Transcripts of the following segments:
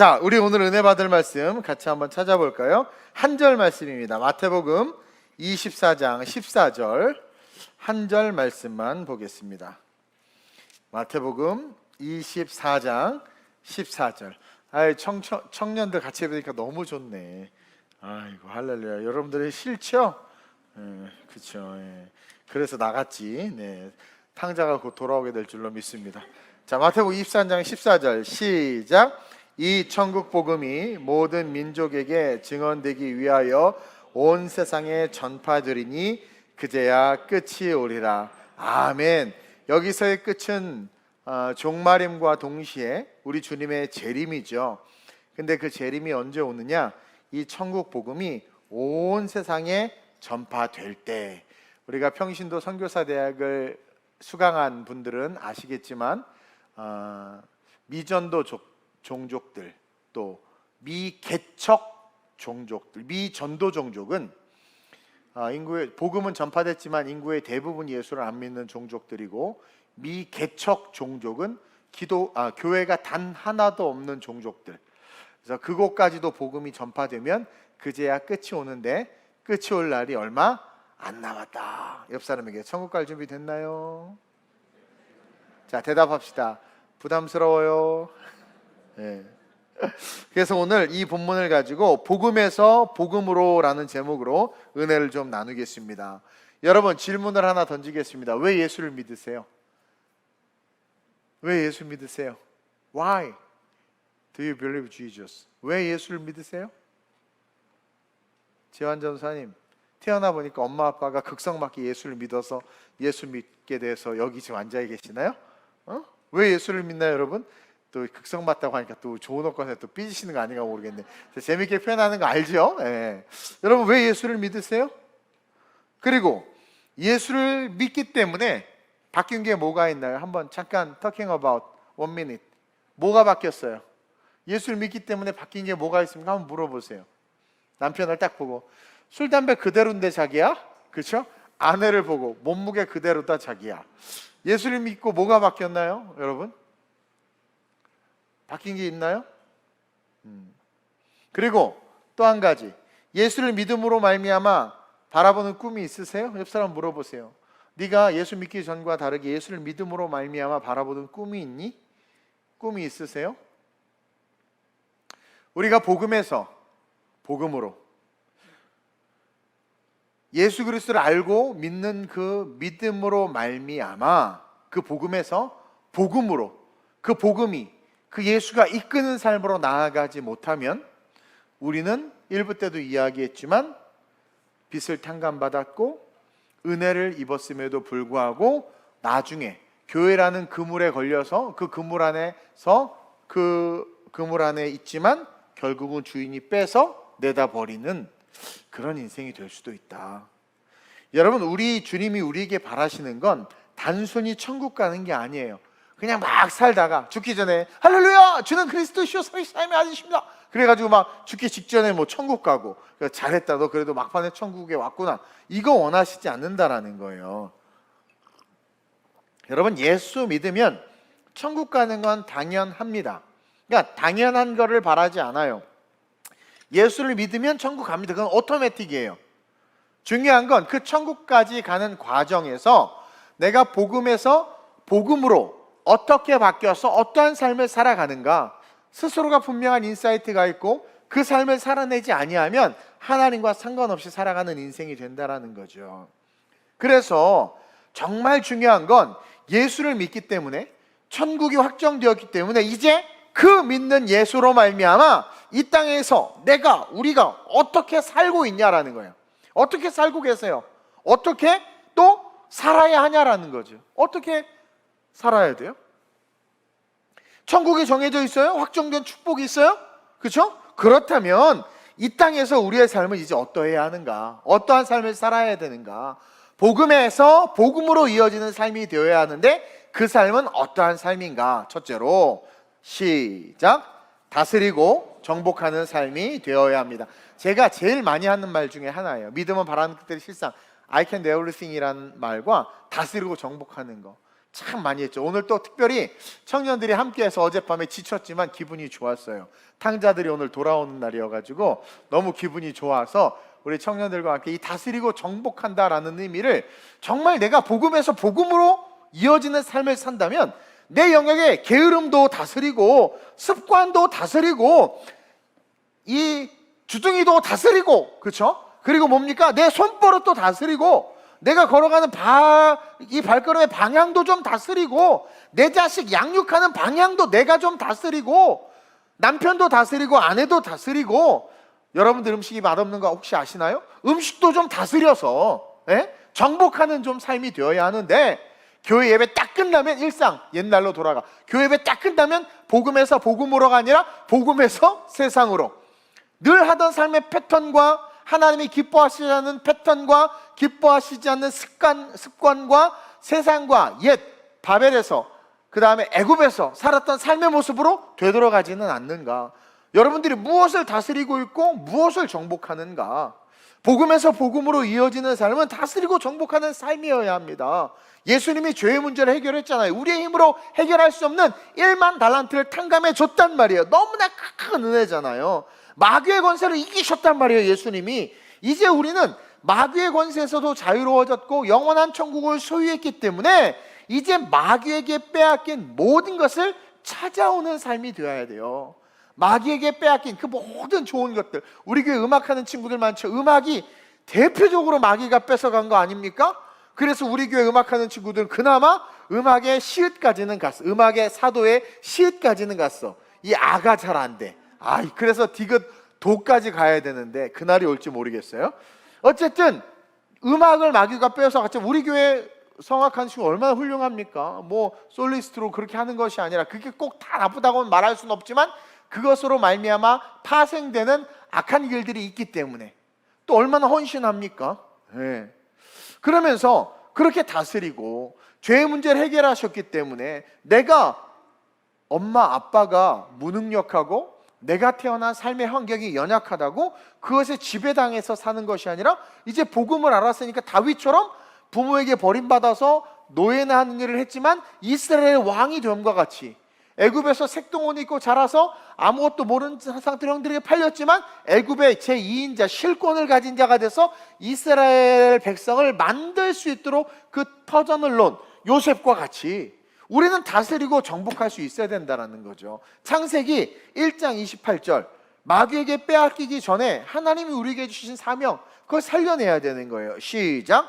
자, 우리 오늘 은혜 받을 말씀 같이 한번 찾아볼까요? 한 절 말씀입니다. 마태복음 24장 14절 한 절 말씀만 보겠습니다. 마태복음 24장 14절. 청년들 같이 보니까 너무 좋네. 아이고 할렐루야. 여러분들이 싫죠? 그렇죠. 그래서 나갔지. 네, 탕자가 곧 돌아오게 될 줄로 믿습니다. 자, 마태복음 24장 14절 시작. 이 천국 복음이 모든 민족에게 증언되기 위하여 온 세상에 전파되리니 그제야 끝이 오리라. 아멘. 여기서의 끝은 종말임과 동시에 우리 주님의 재림이죠. 근데 그 재림이 언제 오느냐? 이 천국 복음이 온 세상에 전파될 때. 우리가 평신도 선교사 대학을 수강한 분들은 아시겠지만 미전도 종족들, 또 미개척 종족들, 미전도 종족은 인구의 복음은 전파됐지만 인구의 대부분 예수를 안 믿는 종족들이고, 미개척 종족은 교회가 단 하나도 없는 종족들. 그래서 그곳까지도 복음이 전파되면 그제야 끝이 오는데, 끝이 올 날이 얼마 안 남았다. 옆 사람에게 천국 갈 준비 됐나요? 자, 대답합시다. 부담스러워요. 네. 그래서 오늘 이 본문을 가지고 복음에서 복음으로 라는 제목으로 은혜를 좀 나누겠습니다. 여러분, 질문을 하나 던지겠습니다. 왜 예수를 믿으세요? 왜 예수 믿으세요? Why do you believe Jesus? 왜 예수를 믿으세요? 재환 전사님, 태어나 보니까 엄마 아빠가 극성맞게 예수를 믿어서 예수 믿게 돼서 여기 지금 앉아 계시나요? 왜 예수를 믿나요, 여러분? 또 극성 맞다고 하니까 또 좋은 옷건에 또 삐지시는 거 아닌가 모르겠네. 재밌게 표현하는 거 알죠? 여러분, 왜 예수를 믿으세요? 그리고 예수를 믿기 때문에 바뀐 게 뭐가 있나요? 한번 잠깐 talking about 1 minute. 뭐가 바뀌었어요? 예수를 믿기 때문에 바뀐 게 뭐가 있습니까? 한번 물어보세요. 남편을 딱 보고, 술 담배 그대로인데 자기야? 그렇죠? 아내를 보고 몸무게 그대로다 자기야. 예수를 믿고 뭐가 바뀌었나요, 여러분? 바뀐 게 있나요? 그리고 또 한 가지, 예수를 믿음으로 말미암아 바라보는 꿈이 있으세요? 옆 사람 물어보세요. 네가 예수 믿기 전과 다르게 예수를 믿음으로 말미암아 바라보는 꿈이 있니? 꿈이 있으세요? 우리가 복음으로 예수 그리스도를 알고 믿는 그 믿음으로 말미암아 그 복음에서 복음으로, 그 복음이 그 예수가 이끄는 삶으로 나아가지 못하면 우리는 일부 때도 이야기했지만 빚을 탕감받았고 은혜를 입었음에도 불구하고 나중에 교회라는 그물에 걸려서 그 그물 안에 있지만 결국은 주인이 빼서 내다 버리는 그런 인생이 될 수도 있다. 여러분, 우리 주님이 우리에게 바라시는 건 단순히 천국 가는 게 아니에요. 그냥 막 살다가 죽기 전에 할렐루야 주는 그리스도시요 성삼위 아니십니다 그래가지고 막 죽기 직전에 뭐 천국 가고, 잘했다 너 그래도 막판에 천국에 왔구나, 이거 원하시지 않는다라는 거예요. 여러분, 예수 믿으면 천국 가는 건 당연합니다. 그러니까 당연한 거를 바라지 않아요. 예수를 믿으면 천국 갑니다. 그건 오토매틱이에요. 중요한 건 그 천국까지 가는 과정에서 내가 복음에서 복음으로 어떻게 바뀌어서 어떠한 삶을 살아가는가, 스스로가 분명한 인사이트가 있고 그 삶을 살아내지 아니하면 하나님과 상관없이 살아가는 인생이 된다라는 거죠. 그래서 정말 중요한 건 예수를 믿기 때문에, 천국이 확정되었기 때문에 이제 그 믿는 예수로 말미암아 이 땅에서 우리가 어떻게 살고 있냐라는 거예요. 어떻게 살고 계세요? 어떻게 또 살아야 하냐라는 거죠. 어떻게 살아야 돼요? 천국이 정해져 있어요? 확정된 축복이 있어요? 그렇죠? 그렇다면 이 땅에서 우리의 삶은 이제 어떠해야 하는가? 어떠한 삶을 살아야 되는가? 복음에서 복음으로 이어지는 삶이 되어야 하는데 그 삶은 어떠한 삶인가? 첫째로 시작. 다스리고 정복하는 삶이 되어야 합니다. 제가 제일 많이 하는 말 중에 하나예요. 믿음은 바라는 것들의 실상, I can do everything 이라는 말과 다스리고 정복하는 거. 참 많이 했죠. 오늘 또 특별히 청년들이 함께해서 어젯밤에 지쳤지만 기분이 좋았어요. 탕자들이 오늘 돌아오는 날이어가지고 너무 기분이 좋아서 우리 청년들과 함께 이 다스리고 정복한다라는 의미를 정말 내가 복음에서 복음으로 이어지는 삶을 산다면 내 영역에 게으름도 다스리고 습관도 다스리고 이 주둥이도 다스리고, 그렇죠? 그리고 뭡니까? 내 손버릇도 다스리고 내가 걸어가는 이 발걸음의 방향도 좀 다스리고 내 자식 양육하는 방향도 내가 좀 다스리고 남편도 다스리고 아내도 다스리고, 여러분들 음식이 맛없는 거 혹시 아시나요? 음식도 좀 다스려서 정복하는 좀 삶이 되어야 하는데, 교회 예배 딱 끝나면 일상 옛날로 돌아가. 교회 예배 딱 끝나면 복음에서 복음으로가 아니라 복음에서 세상으로. 늘 하던 삶의 패턴과 하나님이 기뻐하시지 않는 패턴과 기뻐하시지 않는 습관과 세상과 옛 바벨에서, 그 다음에 애굽에서 살았던 삶의 모습으로 되돌아가지는 않는가? 여러분들이 무엇을 다스리고 있고 무엇을 정복하는가? 복음에서 복음으로 이어지는 삶은 다스리고 정복하는 삶이어야 합니다. 예수님이 죄의 문제를 해결했잖아요. 우리의 힘으로 해결할 수 없는 1만 달란트를 탕감해 줬단 말이에요. 너무나 큰 은혜잖아요. 마귀의 권세를 이기셨단 말이에요, 예수님이. 이제 우리는 마귀의 권세에서도 자유로워졌고 영원한 천국을 소유했기 때문에 이제 마귀에게 빼앗긴 모든 것을 찾아오는 삶이 되어야 돼요. 마귀에게 빼앗긴 그 모든 좋은 것들, 우리 교회 음악하는 친구들 많죠. 음악이 대표적으로 마귀가 뺏어간 거 아닙니까? 그래서 우리 교회 음악하는 친구들은 그나마 음악의 시읒까지는 갔어. 음악의 사도의 시읒까지는 갔어. 이 아가 잘 안 돼. 그래서 디귿 도까지 가야 되는데 그날이 올지 모르겠어요. 어쨌든 음악을 마귀가 빼앗아갔죠. 우리 교회 성악하는 친구 얼마나 훌륭합니까? 뭐 솔리스트로 그렇게 하는 것이 아니라 그게 꼭 다 나쁘다고는 말할 수는 없지만 그것으로 말미암아 파생되는 악한 길들이 있기 때문에 또 얼마나 헌신합니까? 그러면서 그렇게 다스리고 죄의 문제를 해결하셨기 때문에 내가 엄마 아빠가 무능력하고 내가 태어난 삶의 환경이 연약하다고 그것에 지배당해서 사는 것이 아니라 이제 복음을 알았으니까 다윗처럼 부모에게 버림받아서 노예나 하는 일을 했지만 이스라엘의 왕이 됨과 같이 애굽에서 색동옷 입고 자라서 아무것도 모르는 상태로 형들에게 팔렸지만 애굽의 제2인자 실권을 가진 자가 돼서 이스라엘 백성을 만들 수 있도록 그 터전을 놓은 요셉과 같이 우리는 다스리고 정복할 수 있어야 된다는 거죠. 창세기 1장 28절, 마귀에게 빼앗기기 전에 하나님이 우리에게 주신 사명, 그걸 살려내야 되는 거예요. 시작.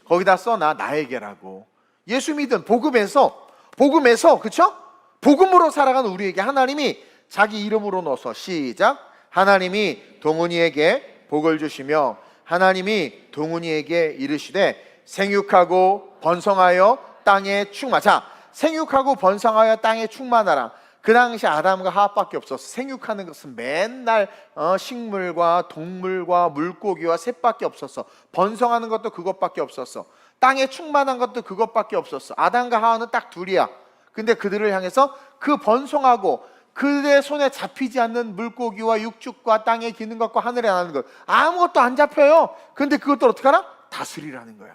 거기다 써놔, 나에게라고. 예수 믿은 복음에서 그쵸? 복음으로 살아가는 우리에게 하나님이 자기 이름으로 넣어서, 시작. 하나님이 동훈이에게 복을 주시며 하나님이 동훈이에게 이르시되 생육하고 번성하여 땅에 충만. 자, 생육하고 번성하여 땅에 충만하라. 그 당시 아담과 하와밖에 없었어. 생육하는 것은 맨날 식물과 동물과 물고기와 새밖에 없었어. 번성하는 것도 그것밖에 없었어. 땅에 충만한 것도 그것밖에 없었어. 아담과 하와는 딱 둘이야. 근데 그들을 향해서 그 번성하고 그들의 손에 잡히지 않는 물고기와 육축과 땅에 기는 것과 하늘에 나는 것 아무것도 안 잡혀요. 근데 그것도 어떻게 하라? 다스리라는 거야.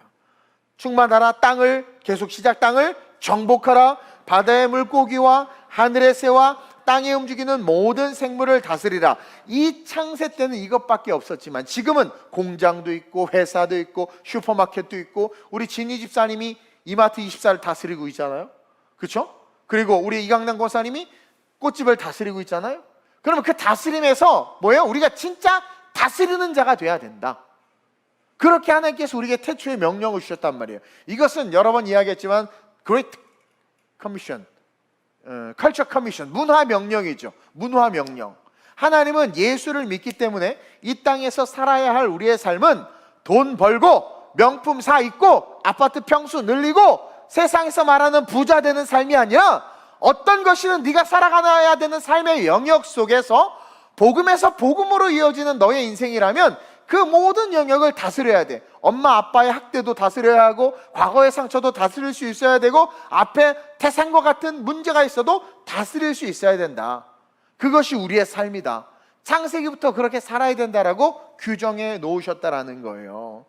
충만하라. 땅을, 계속 시작. 땅을 정복하라. 바다의 물고기와 하늘의 새와 땅에 움직이는 모든 생물을 다스리라. 이 창세 때는 이것밖에 없었지만 지금은 공장도 있고 회사도 있고 슈퍼마켓도 있고 우리 진희 집사님이 이마트 24를 다스리고 있잖아요. 그렇죠? 그리고 우리 이강남 권사님이 꽃집을 다스리고 있잖아요. 그러면 그 다스림에서 뭐예요? 우리가 진짜 다스리는 자가 돼야 된다. 그렇게 하나님께서 우리에게 태초에 명령을 주셨단 말이에요. 이것은 여러 번 이야기했지만 Great Commission, Culture Commission, 문화 명령이죠. 문화 명령. 하나님은 예수를 믿기 때문에 이 땅에서 살아야 할 우리의 삶은 돈 벌고 명품 사 입고 아파트 평수 늘리고 세상에서 말하는 부자 되는 삶이 아니라 어떤 것이든 네가 살아가야 되는 삶의 영역 속에서 복음에서 복음으로 이어지는 너의 인생이라면 그 모든 영역을 다스려야 돼. 엄마 아빠의 학대도 다스려야 하고 과거의 상처도 다스릴 수 있어야 되고 앞에 태산과 같은 문제가 있어도 다스릴 수 있어야 된다. 그것이 우리의 삶이다. 창세기부터 그렇게 살아야 된다라고 규정해 놓으셨다라는 거예요.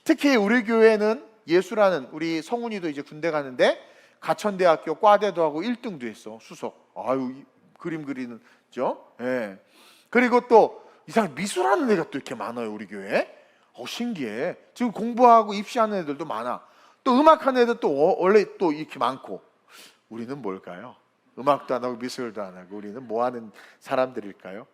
특히 우리 교회는 예수라는 우리 성훈이도 이제 군대 가는데 가천대학교 과대도 하고 1등도 했어. 수석. 아유, 그림 그리는죠. 예. 그리고 또 이상 미술하는 애가 또 이렇게 많아요, 우리 교회에. 신기해. 지금 공부하고 입시하는 애들도 많아. 또 음악하는 애들 또 원래 또 이렇게 많고. 우리는 뭘까요? 음악도 안 하고 미술도 안 하고 우리는 뭐 하는 사람들일까요?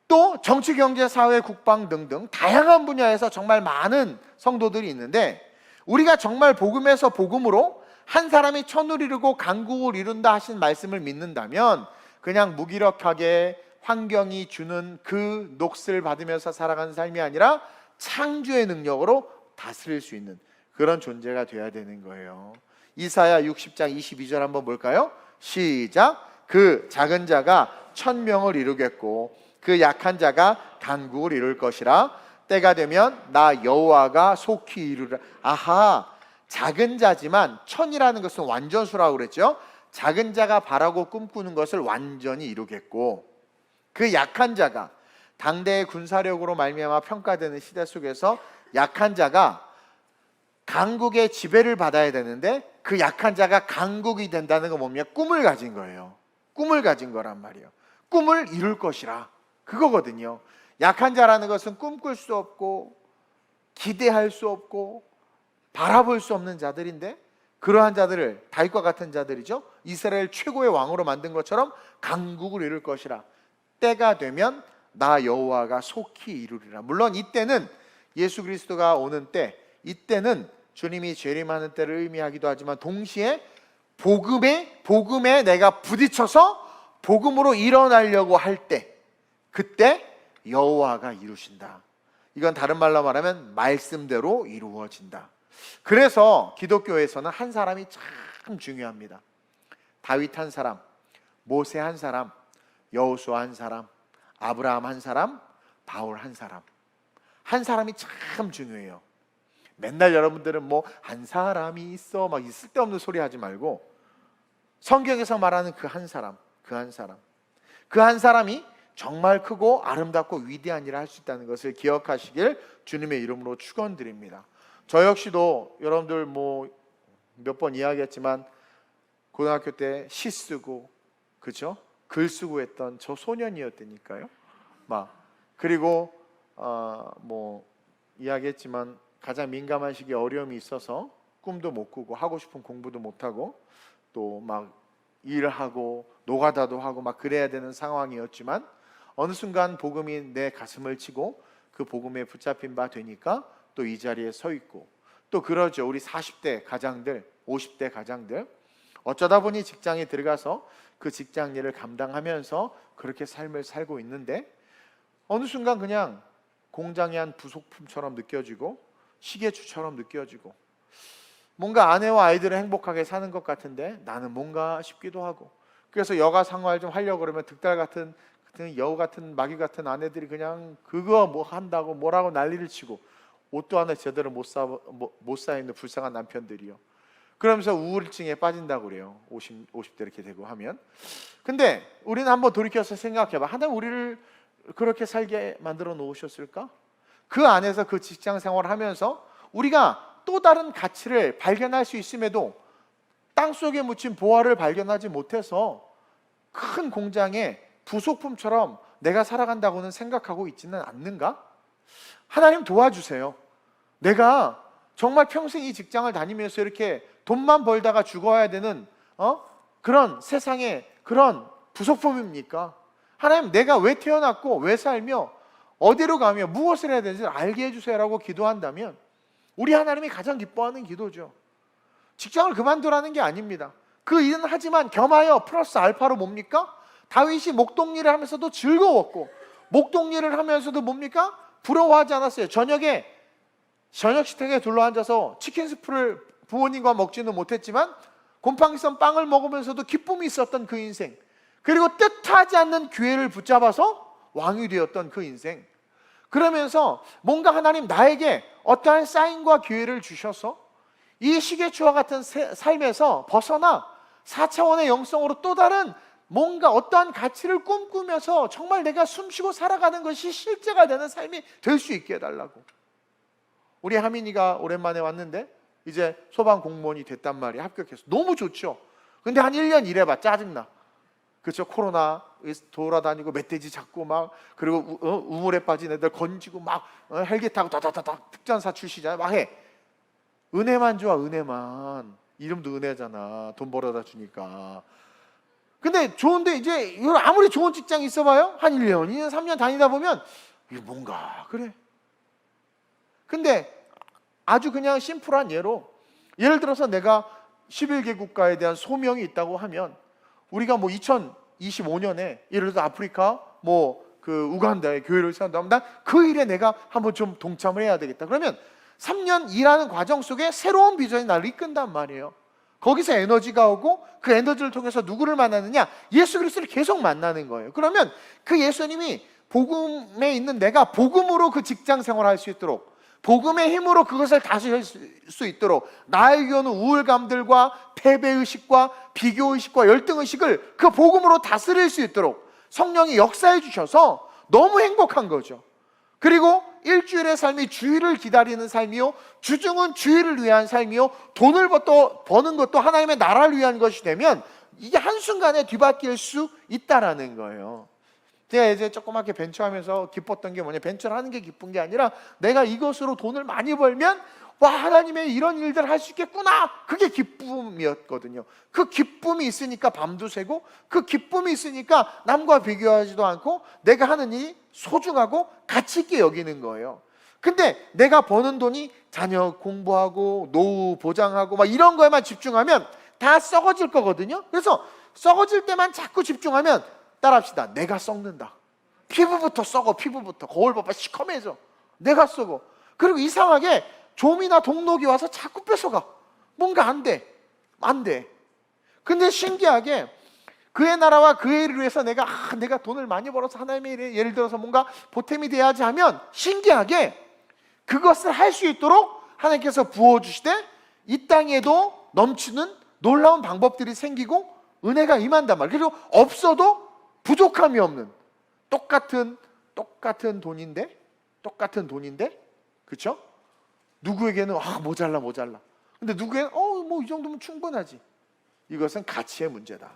또 정치, 경제, 사회, 국방 등등 다양한 분야에서 정말 많은 성도들이 있는데, 우리가 정말 복음에서 복음으로 한 사람이 천을 이루고 강국을 이룬다 하신 말씀을 믿는다면 그냥 무기력하게 환경이 주는 그 녹슬 받으면서 살아가는 삶이 아니라 창조의 능력으로 다스릴 수 있는 그런 존재가 되어야 되는 거예요. 이사야 60장 22절 한번 볼까요? 시작. 그 작은 자가 1000명을 이루겠고 그 약한 자가 강국을 이룰 것이라. 때가 되면 나 여호와가 속히 이루라. 아하, 작은 자지만 1000이라는 것은 완전수라고 그랬죠. 작은 자가 바라고 꿈꾸는 것을 완전히 이루겠고, 그 약한 자가, 당대의 군사력으로 말미암아 평가되는 시대 속에서 약한 자가 강국의 지배를 받아야 되는데, 그 약한 자가 강국이 된다는 건 뭡니까? 꿈을 가진 거예요. 꿈을 가진 거란 말이에요. 꿈을 이룰 것이라, 그거거든요. 약한 자라는 것은 꿈꿀 수 없고 기대할 수 없고 바라볼 수 없는 자들인데, 그러한 자들을 다윗과 같은 자들이죠, 이스라엘 최고의 왕으로 만든 것처럼 강국을 이룰 것이라. 때가 되면 나 여호와가 속히 이루리라. 물론 이때는 예수 그리스도가 오는 때, 이때는 주님이 재림하는 때를 의미하기도 하지만 동시에 복음에 내가 부딪혀서 복음으로 일어나려고 할 때, 그때 여호와가 이루신다. 이건 다른 말로 말하면 말씀대로 이루어진다. 그래서 기독교에서는 한 사람이 참 중요합니다. 다윗 한 사람, 모세 한 사람, 여호수아 한 사람, 아브라함 한 사람, 바울 한 사람. 한 사람이 참 중요해요. 맨날 여러분들은 뭐 한 사람이 있어 막 쓸데없는 소리 하지 말고, 성경에서 말하는 그 한 사람, 그 한 사람, 그 한 사람이 정말 크고 아름답고 위대한 일을 할 수 있다는 것을 기억하시길 주님의 이름으로 축원드립니다. 저 역시도 여러분들 뭐 몇 번 이야기했지만 고등학교 때 시 쓰고, 그죠? 글 쓰고 했던 저 소년이었다니까요. 그리고 뭐 이야기했지만 가장 민감한 시기에 어려움이 있어서 꿈도 못 꾸고 하고 싶은 공부도 못 하고 또 막 일하고 노가다도 하고 막 그래야 되는 상황이었지만, 어느 순간 복음이 내 가슴을 치고 그 복음에 붙잡힌 바 되니까 또 이 자리에 서 있고, 또 그러죠. 우리 40대 가장들, 50대 가장들, 어쩌다 보니 직장에 들어가서 그 직장 일을 감당하면서 그렇게 삶을 살고 있는데, 어느 순간 그냥 공장의 한 부속품처럼 느껴지고 시계추처럼 느껴지고, 뭔가 아내와 아이들은 행복하게 사는 것 같은데 나는 뭔가 싶기도 하고, 그래서 여가 생활 좀 하려고 그러면 득달 같은 여우 같은 마귀 같은 아내들이 그냥 그거 뭐 한다고 뭐라고 난리를 치고, 옷도 하나 제대로 못 사 있는 불쌍한 남편들이요. 그러면서 우울증에 빠진다고 그래요. 50대 이렇게 되고 하면. 근데 우리는 한번 돌이켜서 생각해봐. 하나님 우리를 그렇게 살게 만들어 놓으셨을까? 그 안에서 그 직장 생활을 하면서 우리가 또 다른 가치를 발견할 수 있음에도 땅속에 묻힌 보화를 발견하지 못해서 큰 공장의 부속품처럼 내가 살아간다고는 생각하고 있지는 않는가? 하나님 도와주세요. 내가 정말 평생 이 직장을 다니면서 이렇게 돈만 벌다가 죽어야 되는 그런 세상의 그런 부속품입니까? 하나님, 내가 왜 태어났고 왜 살며 어디로 가며 무엇을 해야 되는지 알게 해주세요라고 기도한다면 우리 하나님이 가장 기뻐하는 기도죠. 직장을 그만두라는 게 아닙니다. 그 일은 하지만 겸하여 플러스 알파로 뭡니까? 다윗이 목동일을 하면서도 즐거웠고, 목동일을 하면서도 뭡니까? 부러워하지 않았어요. 저녁에 저녁 식탁에 둘러앉아서 치킨 스프를 부모님과 먹지는 못했지만 곰팡이 썬 빵을 먹으면서도 기쁨이 있었던 그 인생, 그리고 뜻하지 않는 기회를 붙잡아서 왕이 되었던 그 인생. 그러면서 뭔가 하나님 나에게 어떠한 사인과 기회를 주셔서 이 시계추와 같은 삶에서 벗어나 4차원의 영성으로 또 다른 뭔가 어떠한 가치를 꿈꾸면서 정말 내가 숨쉬고 살아가는 것이 실제가 되는 삶이 될 수 있게 해달라고. 우리 하민이가 오랜만에 왔는데 이제 소방 공무원이 됐단 말이야. 합격해서 너무 좋죠. 근데 한 1년 일해봐 짜증나. 그렇죠? 코로나 돌아다니고 멧돼지 잡고 막, 그리고 우물에 빠진 애들 건지고 막, 헬기 타고 다다다닥 특전사 출시잖아. 막 해. 은혜만 좋아, 은혜만. 이름도 은혜잖아. 돈 벌어다 주니까. 근데 좋은데 이제 아무리 좋은 직장 있어봐요, 한 1년, 2년, 3년 다니다 보면 이게 뭔가 그래. 근데 아주 그냥 심플한 예로, 예를 들어서 내가 11개 국가에 대한 소명이 있다고 하면, 우리가 뭐 2025년에 예를 들어서 아프리카 그 우간다에 교회를 세운다면 난 그 일에 내가 한번 좀 동참을 해야 되겠다. 그러면 3년 일하는 과정 속에 새로운 비전이 나를 이끈단 말이에요. 거기서 에너지가 오고, 그 에너지를 통해서 누구를 만나느냐? 예수 그리스도를 계속 만나는 거예요. 그러면 그 예수님이 복음에 있는 내가 복음으로 그 직장 생활을 할 수 있도록, 복음의 힘으로 그것을 다스릴 수 있도록, 나에게 오는 우울감들과 패배의식과 비교의식과 열등의식을 그 복음으로 다스릴 수 있도록 성령이 역사해 주셔서 너무 행복한 거죠. 그리고 일주일의 삶이 주일을 기다리는 삶이요, 주중은 주일을 위한 삶이요, 돈을 버는 것도 하나님의 나라를 위한 것이 되면 이게 한순간에 뒤바뀔 수 있다라는 거예요. 제가 이제 조그맣게 벤처하면서 기뻤던 게 뭐냐, 벤처를 하는 게 기쁜 게 아니라 내가 이것으로 돈을 많이 벌면 와, 하나님의 이런 일들을 할 수 있겠구나, 그게 기쁨이었거든요. 그 기쁨이 있으니까 밤도 새고, 그 기쁨이 있으니까 남과 비교하지도 않고 내가 하는 일이 소중하고 가치 있게 여기는 거예요. 근데 내가 버는 돈이 자녀 공부하고 노후 보장하고 막 이런 거에만 집중하면 다 썩어질 거거든요. 그래서 썩어질 때만 자꾸 집중하면, 따라합시다, 내가 썩는다. 피부부터 썩어. 피부부터 거울 봐봐, 시커매져. 내가 썩어. 그리고 이상하게 좀이나 동록이 와서 자꾸 뺏어가. 뭔가 안 돼. 근데 신기하게 그의 나라와 그의 일을 위해서 내가 돈을 많이 벌어서 하나님의 일에, 예를 들어서 뭔가 보탬이 돼야지 하면, 신기하게 그것을 할 수 있도록 하나님께서 부어주시되 이 땅에도 넘치는 놀라운 방법들이 생기고 은혜가 임한단 말이에요. 그리고 없어도 부족함이 없는, 똑같은 돈인데 그렇죠? 누구에게는 모자라. 근데 누구에게는 뭐 이 정도면 충분하지. 이것은 가치의 문제다.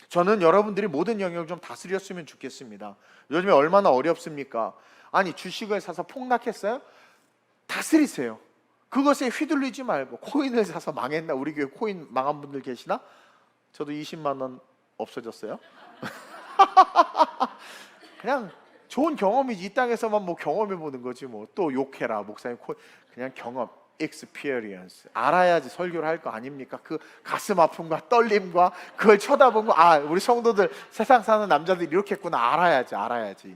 저는 여러분들이 모든 영역을 좀 다스렸으면 좋겠습니다. 요즘에 얼마나 어렵습니까? 아니, 주식을 사서 폭락했어요? 다스리세요. 그것에 휘둘리지 말고, 코인을 사서 망했나? 우리 교회 코인 망한 분들 계시나? 저도 20만 원 없어졌어요. 그냥 좋은 경험이지. 이 땅에서만 뭐 경험해 보는 거지 뭐. 또 욕해라 목사님. 그냥 경험, experience. 알아야지 설교를 할 거 아닙니까? 그 가슴 아픔과 떨림과 그걸 쳐다보고, 우리 성도들, 세상 사는 남자들이 이렇게 했구나. 알아야지.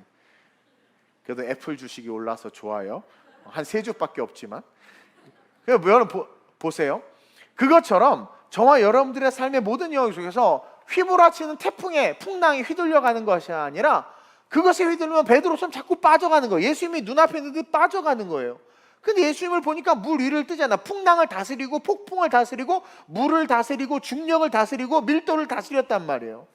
그래도 애플 주식이 올라서 좋아요. 한 3주밖에 없지만. 여러분 보세요. 그것처럼 저와 여러분들의 삶의 모든 영역 속에서 휘몰아치는 태풍에, 풍랑이 휘둘려가는 것이 아니라, 그것에 휘둘리면 베드로처럼 자꾸 빠져가는 거예요. 예수님이 눈앞에 있는데 빠져가는 거예요. 근데 예수님을 보니까 물 위를 뜨잖아. 풍랑을 다스리고 폭풍을 다스리고 물을 다스리고 중력을 다스리고 밀도를 다스렸단 말이에요.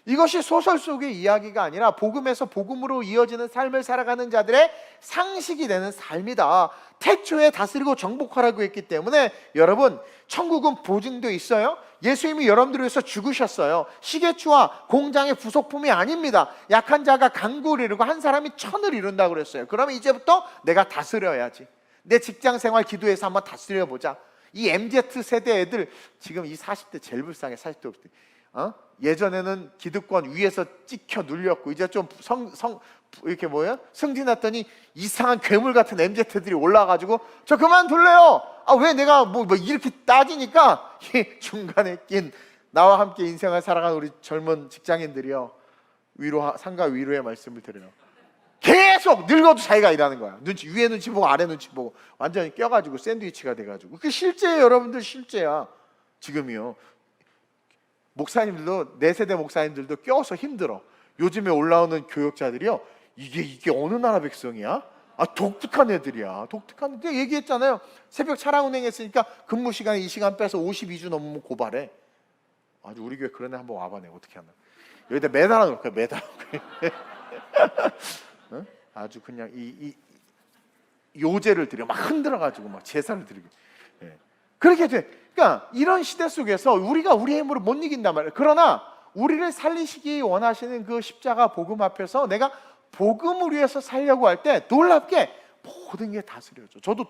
이것이 소설 속의 이야기가 아니라 복음에서 복음으로 이어지는 삶을 살아가는 자들의 상식이 되는 삶이다. 태초에 다스리고 정복하라고 했기 때문에, 여러분, 천국은 보증도 있어요. 예수님이 여러분들을 위해서 죽으셨어요. 시계추와 공장의 부속품이 아닙니다. 약한 자가 강구를 이루고 한 사람이 천을 이룬다고 그랬어요. 그러면 이제부터 내가 다스려야지. 내 직장생활 기도해서 한번 다스려보자. 이 MZ 세대 애들, 지금 이 40대 제일 불쌍해. 40대 예전에는 기득권 위에서 찍혀 눌렸고, 이제 좀 이렇게 승진했더니 이상한 괴물 같은 MZ들이 올라가지고 저 그만둘래요. 왜? 내가 뭐 이렇게 따지니까 중간에 낀 나와 함께 인생을 살아가는 우리 젊은 직장인들이요, 상가 위로의 말씀을 드려요. 계속 늙어도 자기가 일하는 거야. 위에 눈치 보고 아래 눈치 보고 완전히 껴가지고 샌드위치가 돼가지고. 그게 실제예요, 여러분들. 실제야. 지금이요. 목사님들도, 내 세대 목사님들도 껴서 힘들어. 요즘에 올라오는 교역자들이요, 이게 어느 나라 백성이야? 독특한 애들이야. 독특한 애들. 얘기했잖아요. 새벽 차량 운행했으니까 근무 시간에 이 시간 빼서 52주 넘으면 고발해. 아주 우리 교회 그런 애 한번 와봐네. 어떻게 하나. 여기다 매달아 놓을까요? 매달아 놓을까요? 아주 그냥 요제를 드려 막 흔들어가지고 막 제사를 드리고, 예. 그렇게 돼. 그러니까 이런 시대 속에서 우리가 우리의 힘으로 못 이긴단 말이에요. 그러나 우리를 살리시기 원하시는 그 십자가 복음 앞에서 내가 복음을 위해서 살려고 할 때 놀랍게 모든 게 다스려져. 저도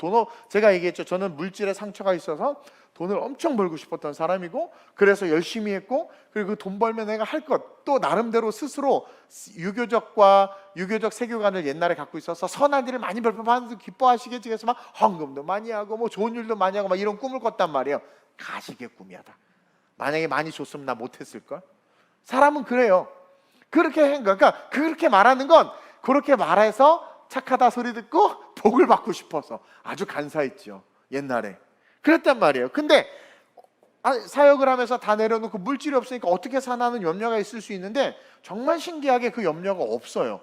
제가 얘기했죠. 저는 물질에 상처가 있어서 돈을 엄청 벌고 싶었던 사람이고, 그래서 열심히 했고, 그리고 그 돈 벌면 내가 할 것, 또 나름대로 스스로 유교적 세계관을 옛날에 갖고 있어서 선한 일을 많이 벌면서 기뻐하시겠지. 그래서 막 헌금도 많이 하고 뭐 좋은 일도 많이 하고 막 이런 꿈을 꿨단 말이에요. 가식의 꿈이야다. 만약에 많이 줬으면 나 못했을걸. 사람은 그래요. 그러니까 그렇게 말하는 건 그렇게 말해서 착하다 소리 듣고 복을 받고 싶어서 아주 간사했죠. 옛날에 그랬단 말이에요. 근데 사역을 하면서 다 내려놓고 물질이 없으니까 어떻게 사나는 염려가 있을 수 있는데, 정말 신기하게 그 염려가 없어요.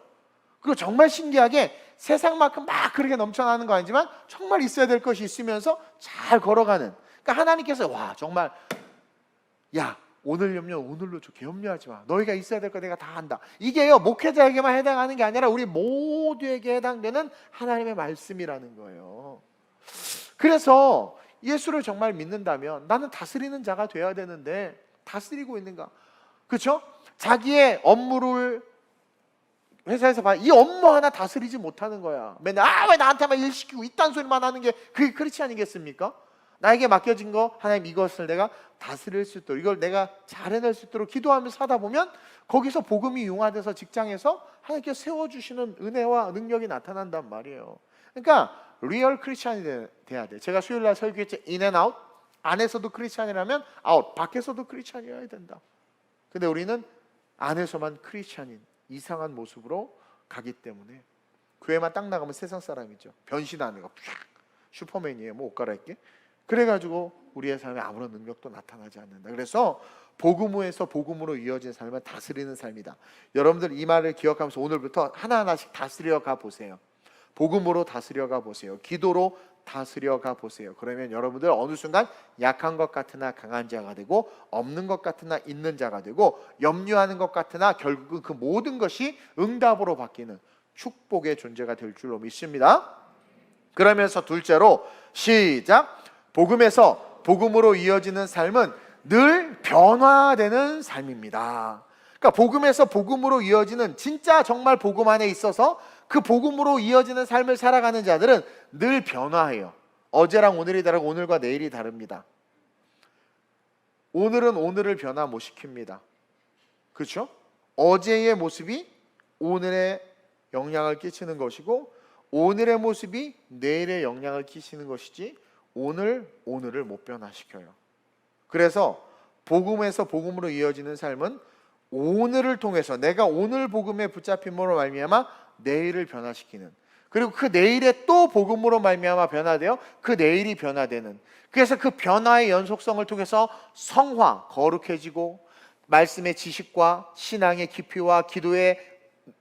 그리고 정말 신기하게 세상만큼 막 그렇게 넘쳐나는 거 아니지만 정말 있어야 될 것이 있으면서 잘 걸어가는. 그러니까 하나님께서 와 정말 야 오늘 염려 오늘로 좋게 염려하지 마. 너희가 있어야 될 거 내가 다 한다. 이게요 목회자에게만 해당하는 게 아니라 우리 모두에게 해당되는 하나님의 말씀이라는 거예요. 그래서 예수를 정말 믿는다면 나는 다스리는 자가 돼야 되는데 다스리고 있는가? 그렇죠? 자기의 업무를 회사에서 봐, 이 업무 하나 다스리지 못하는 거야. 맨날 왜 나한테만 일 시키고 이딴 소리만 하는 게 그게 그렇지 아니겠습니까? 나에게 맡겨진 거 하나님 이것을 내가 다스릴 수 있도록, 이걸 내가 잘 해낼 수 있도록 기도하면서 사다 보면 거기서 복음이 융화돼서 직장에서 하나님께서 세워주시는 은혜와 능력이 나타난단 말이에요. 그러니까 리얼 크리스찬이 돼야 돼. 제가 수요일날 설교했죠. 인 앤 아웃. 안에서도 크리스찬이라면 아웃, 밖에서도 크리스찬이어야 된다. 근데 우리는 안에서만 크리스찬인 이상한 모습으로 가기 때문에 교회만 딱 나가면 세상 사람이죠. 변신하는 거 슈퍼맨이에요. 뭐 옷 갈아입게. 그래가지고 우리의 삶에 아무런 능력도 나타나지 않는다. 그래서 복음에서 복음으로 이어진 삶은 다스리는 삶이다. 여러분들 이 말을 기억하면서 오늘부터 하나하나씩 다스려 가 보세요. 복음으로 다스려 가 보세요. 기도로 다스려 가 보세요. 그러면 여러분들 어느 순간 약한 것 같으나 강한 자가 되고, 없는 것 같으나 있는 자가 되고, 염려하는 것 같으나 결국은 그 모든 것이 응답으로 바뀌는 축복의 존재가 될 줄로 믿습니다. 그러면서 둘째로 시작. 복음에서 복음으로 이어지는 삶은 늘 변화되는 삶입니다. 그러니까 복음에서 복음으로 이어지는, 진짜 정말 복음 안에 있어서 그 복음으로 이어지는 삶을 살아가는 자들은 늘 변화해요. 어제랑 오늘이 다르고 오늘과 내일이 다릅니다. 오늘은 오늘을 변화 못 시킵니다. 그렇죠? 어제의 모습이 오늘에 영향을 끼치는 것이고, 오늘의 모습이 내일에 영향을 끼치는 것이지 오늘을 못 변화시켜요. 그래서 복음에서 복음으로 이어지는 삶은 오늘을 통해서 내가 오늘 복음에 붙잡힘으로 말미암아 내일을 변화시키는, 그리고 그 내일에 또 복음으로 말미암아 변화되어 그 내일이 변화되는, 그래서 그 변화의 연속성을 통해서 성화, 거룩해지고 말씀의 지식과 신앙의 깊이와 기도의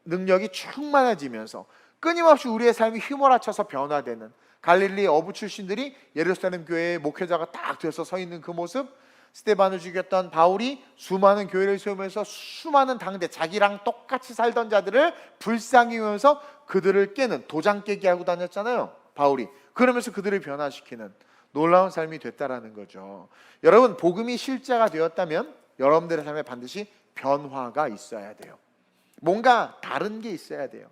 능력이 충만해지면서 끊임없이 우리의 삶이 휘몰아쳐서 변화되는, 갈릴리 어부 출신들이 예루살렘 교회의 목회자가 딱 돼서 서 있는 그 모습, 스데반을 죽였던 바울이 수많은 교회를 세우면서 수많은 당대 자기랑 똑같이 살던 자들을 불쌍히 여기면서 그들을 깨는, 도장 깨기 하고 다녔잖아요 바울이. 그러면서 그들을 변화시키는 놀라운 삶이 됐다라는 거죠. 여러분, 복음이 실제가 되었다면 여러분들의 삶에 반드시 변화가 있어야 돼요. 뭔가 다른 게 있어야 돼요.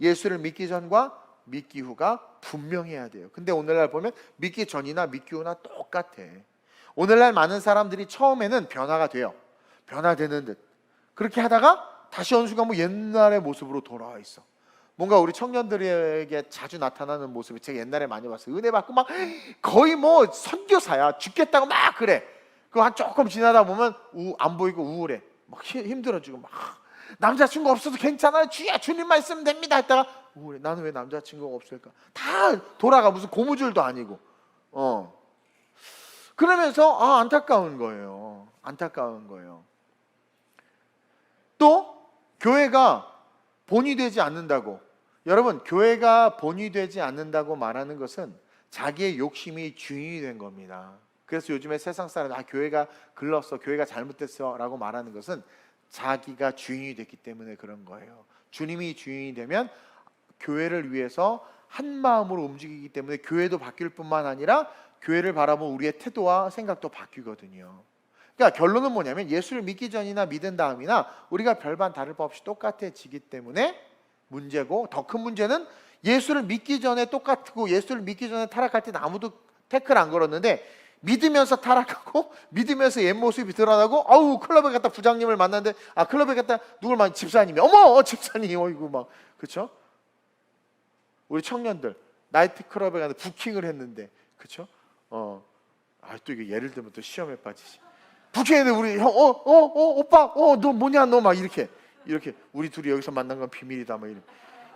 예수를 믿기 전과 믿기 후가 분명해야 돼요. 근데 오늘날 보면 믿기 전이나 믿기 후나 똑같아. 오늘날 많은 사람들이 처음에는 변화가 돼요. 변화되는 듯. 그렇게 하다가 다시 어느 순간 뭐 옛날의 모습으로 돌아와 있어. 뭔가 우리 청년들에게 자주 나타나는 모습이, 제가 옛날에 많이 봤어요. 은혜 받고 막 거의 뭐 선교사야. 죽겠다고 막 그래. 그 한 조금 지나다 보면 안 보이고 우울해. 막 힘들어지고 막 남자친구 없어도 괜찮아요. 주야 주님만 있으면 됩니다 했다가 우울해. 나는 왜 남자친구가 없을까? 다 돌아가. 무슨 고무줄도 아니고. 그러면서 안타까운 거예요. 안타까운 거예요. 또 교회가 본이 되지 않는다고, 여러분 교회가 본이 되지 않는다고 말하는 것은 자기의 욕심이 주인이 된 겁니다. 그래서 요즘에 세상 사람들 교회가 글렀어, 교회가 잘못됐어 라고 말하는 것은 자기가 주인이 됐기 때문에 그런 거예요. 주님이 주인이 되면 교회를 위해서 한 마음으로 움직이기 때문에 교회도 바뀔 뿐만 아니라 교회를 바라본 우리의 태도와 생각도 바뀌거든요. 그러니까 결론은 뭐냐면 예수를 믿기 전이나 믿은 다음이나 우리가 별반 다를 바 없이 똑같아지기 때문에 문제고, 더 큰 문제는 예수를 믿기 전에 똑같고 예수를 믿기 전에 타락할 때는 아무도 태클 안 걸었는데 믿으면서 타락하고 믿으면서 옛 모습이 드러나고, 아우 클럽에 갔다 부장님을 만났는데, 클럽에 갔다 누굴 만나, 집사님이, 어머 집사님, 어이구 막, 그렇죠? 우리 청년들 나이트 클럽에 가서 부킹을 했는데, 그렇죠? 또 이게 예를 들면 또 시험에 빠지지. 부킹했는데 우리 형, 오빠, 너 뭐냐, 너 막 이렇게 우리 둘이 여기서 만난 건 비밀이다, 막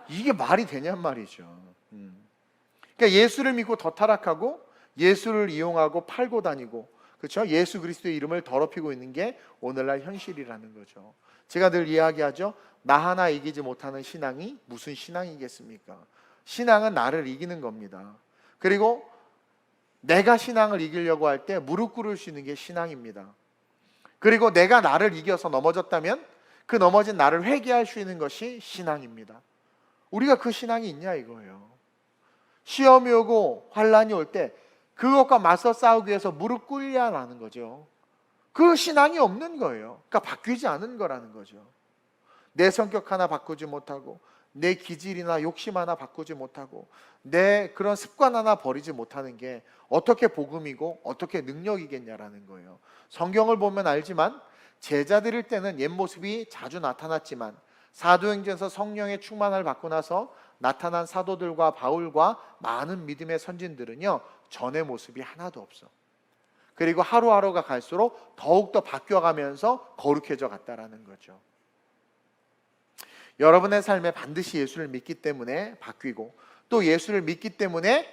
이게 말이 되냔 말이죠. 그러니까 예수를 믿고 더 타락하고 예수를 이용하고 팔고 다니고, 그렇죠? 예수 그리스도의 이름을 더럽히고 있는 게 오늘날 현실이라는 거죠. 제가 늘 이야기하죠. 나 하나 이기지 못하는 신앙이 무슨 신앙이겠습니까? 신앙은 나를 이기는 겁니다. 그리고 내가 신앙을 이기려고 할 때 무릎 꿇을 수 있는 게 신앙입니다. 그리고 내가 나를 이겨서 넘어졌다면 그 넘어진 나를 회개할 수 있는 것이 신앙입니다. 우리가 그 신앙이 있냐 이거예요. 시험이 오고 환란이 올 때 그것과 맞서 싸우기 위해서 무릎 꿇으려는 거죠. 그 신앙이 없는 거예요. 그러니까 바뀌지 않은 거라는 거죠. 내 성격 하나 바꾸지 못하고, 내 기질이나 욕심 하나 바꾸지 못하고, 내 그런 습관 하나 버리지 못하는 게 어떻게 복음이고 어떻게 능력이겠냐라는 거예요. 성경을 보면 알지만 제자 드릴 때는 옛 모습이 자주 나타났지만 사도행전에서 성령의 충만을 받고 나서 나타난 사도들과 바울과 많은 믿음의 선진들은요, 전의 모습이 하나도 없어. 그리고 하루하루가 갈수록 더욱더 바뀌어가면서 거룩해져 갔다라는 거죠. 여러분의 삶에 반드시 예수를 믿기 때문에 바뀌고, 또 예수를 믿기 때문에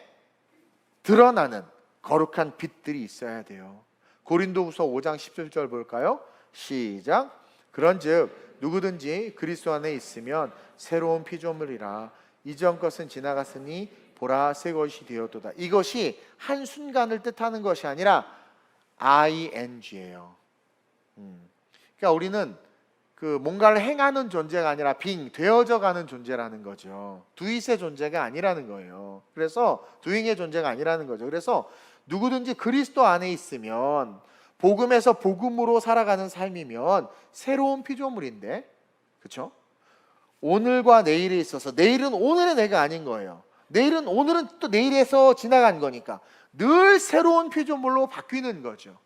드러나는 거룩한 빛들이 있어야 돼요. 고린도후서 5장 17절 볼까요? 시작. 그런즉 누구든지 그리스도 안에 있으면 새로운 피조물이라, 이전 것은 지나갔으니 보라 새 것이 되었도다. 이것이 한순간을 뜻하는 것이 아니라 ing예요. 그러니까 우리는 그 뭔가를 행하는 존재가 아니라 되어져 가는 존재라는 거죠. 두잇의 존재가 아니라는 거예요. 그래서 doing의 존재가 아니라는 거죠. 그래서 누구든지 그리스도 안에 있으면, 복음에서 복음으로 살아가는 삶이면 새로운 피조물인데, 그렇죠? 오늘과 내일에 있어서 내일은 오늘의 내가 아닌 거예요. 오늘은 또 내일에서 지나간 거니까 늘 새로운 피조물로 바뀌는 거죠.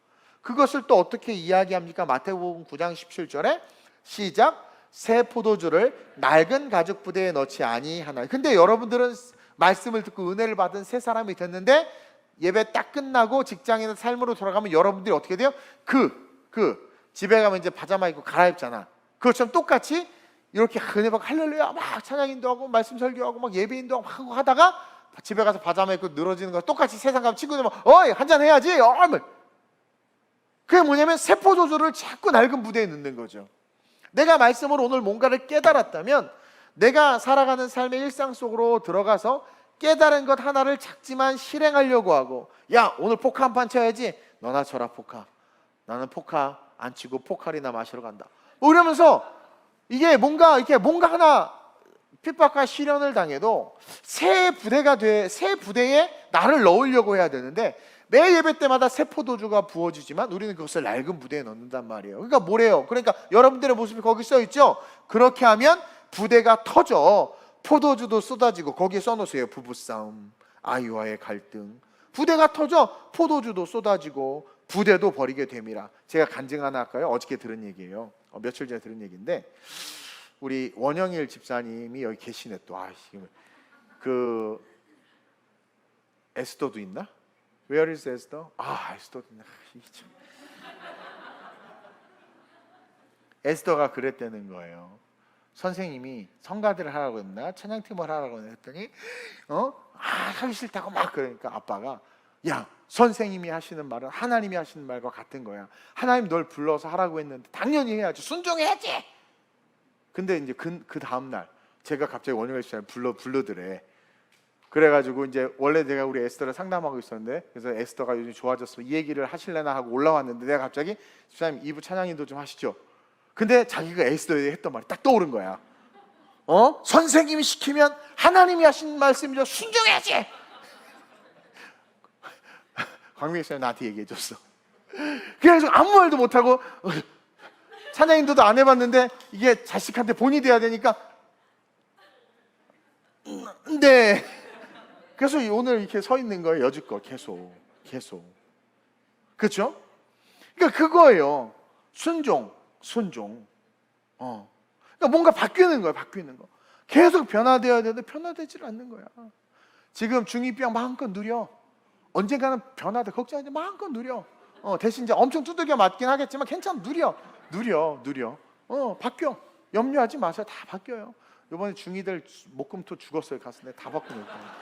그것을 또 어떻게 이야기합니까? 마태복음 9장 17절에 시작. 새 포도주를 낡은 가죽 부대에 넣지 아니하나. 근데 여러분들은 말씀을 듣고 은혜를 받은 새 사람이 됐는데, 예배 딱 끝나고 직장이나 삶으로 돌아가면 여러분들이 어떻게 돼요? 집에 가면 이제 파자마 입고 갈아입잖아. 그것처럼 똑같이 이렇게 은혜 받고 할렐루야 막 찬양인도 하고 말씀 설교하고 막 예배인도 하고 하고 하다가 집에 가서 파자마 입고 늘어지는 거 똑같이 세상 가면 친구들 막 어이 한잔 해야지. 그게 뭐냐면 새 포도주를 자꾸 낡은 부대에 넣는 거죠. 내가 말씀으로 오늘 뭔가를 깨달았다면 내가 살아가는 삶의 일상 속으로 들어가서 깨달은 것 하나를 작지만 실행하려고 하고, 야 오늘 포카 한 판 쳐야지. 너나 쳐라 포카. 나는 포카 안 치고 포카리나 마시러 간다. 이러면서 이게 뭔가 하나 핍박과 시련을 당해도 새 부대에 나를 넣으려고 해야 되는데, 매 예배 때마다 새 포도주가 부어지지만 우리는 그것을 낡은 부대에 넣는단 말이에요. 그러니까 뭐래요? 그러니까 여러분들의 모습이 거기 써 있죠? 그렇게 하면 부대가 터져 포도주도 쏟아지고, 거기에 써놓으세요. 부부싸움, 아이와의 갈등. 부대가 터져 포도주도 쏟아지고 부대도 버리게 됨이라. 제가 간증 하나 할까요? 어저께 들은 얘기예요. 며칠 전에 들은 얘기인데, 우리 원영일 집사님이 여기 계시네 또. 그 에스더도 있나? Where is 에스더? 에스더도 있나? 에스더가 그랬다는 거예요. 선생님이 성가대를 하라고 했나? 찬양팀을 하라고 했더니 하기 싫다고 막 그러니까 아빠가, 야 선생님이 하시는 말은 하나님이 하시는 말과 같은 거야. 하나님 널 불러서 하라고 했는데 당연히 해야지. 순종해야지. 근데 이제 그 다음날 제가 갑자기 원영일 씨를 불러드래. 그래가지고 이제 원래 내가 우리 에스더를 상담하고 있었는데, 그래서 에스더가 요즘 좋아졌어 이 얘기를 하실래나 하고 올라왔는데, 내가 갑자기 집사님 2부 찬양인도 좀 하시죠. 근데 자기가 에스더에 했던 말이 딱 떠오른 거야. 선생님이 시키면 하나님이 하신 말씀이죠. 순종해야지. 광명이 선생님 나한테 얘기해줬어. 그래서 아무 말도 못하고 찬양인도도 안 해봤는데 이게 자식한테 본이 돼야 되니까 네. 그래서 오늘 이렇게 서 있는 거예요. 여지껏 계속. 그렇죠? 그러니까 그거예요. 순종. 그러니까 뭔가 바뀌는 거예요. 계속 변화되어야 되는데 변화되질 않는 거야. 지금 중2병 마음껏 누려. 언젠가는 변화돼. 걱정하지 마음껏 누려. 대신 이제 엄청 두들겨 맞긴 하겠지만 괜찮아. 누려. 바뀌어. 염려하지 마세요. 다 바뀌어요. 이번에 중2들 목금토 죽었어요. 가서 내가 다 바꾸니까.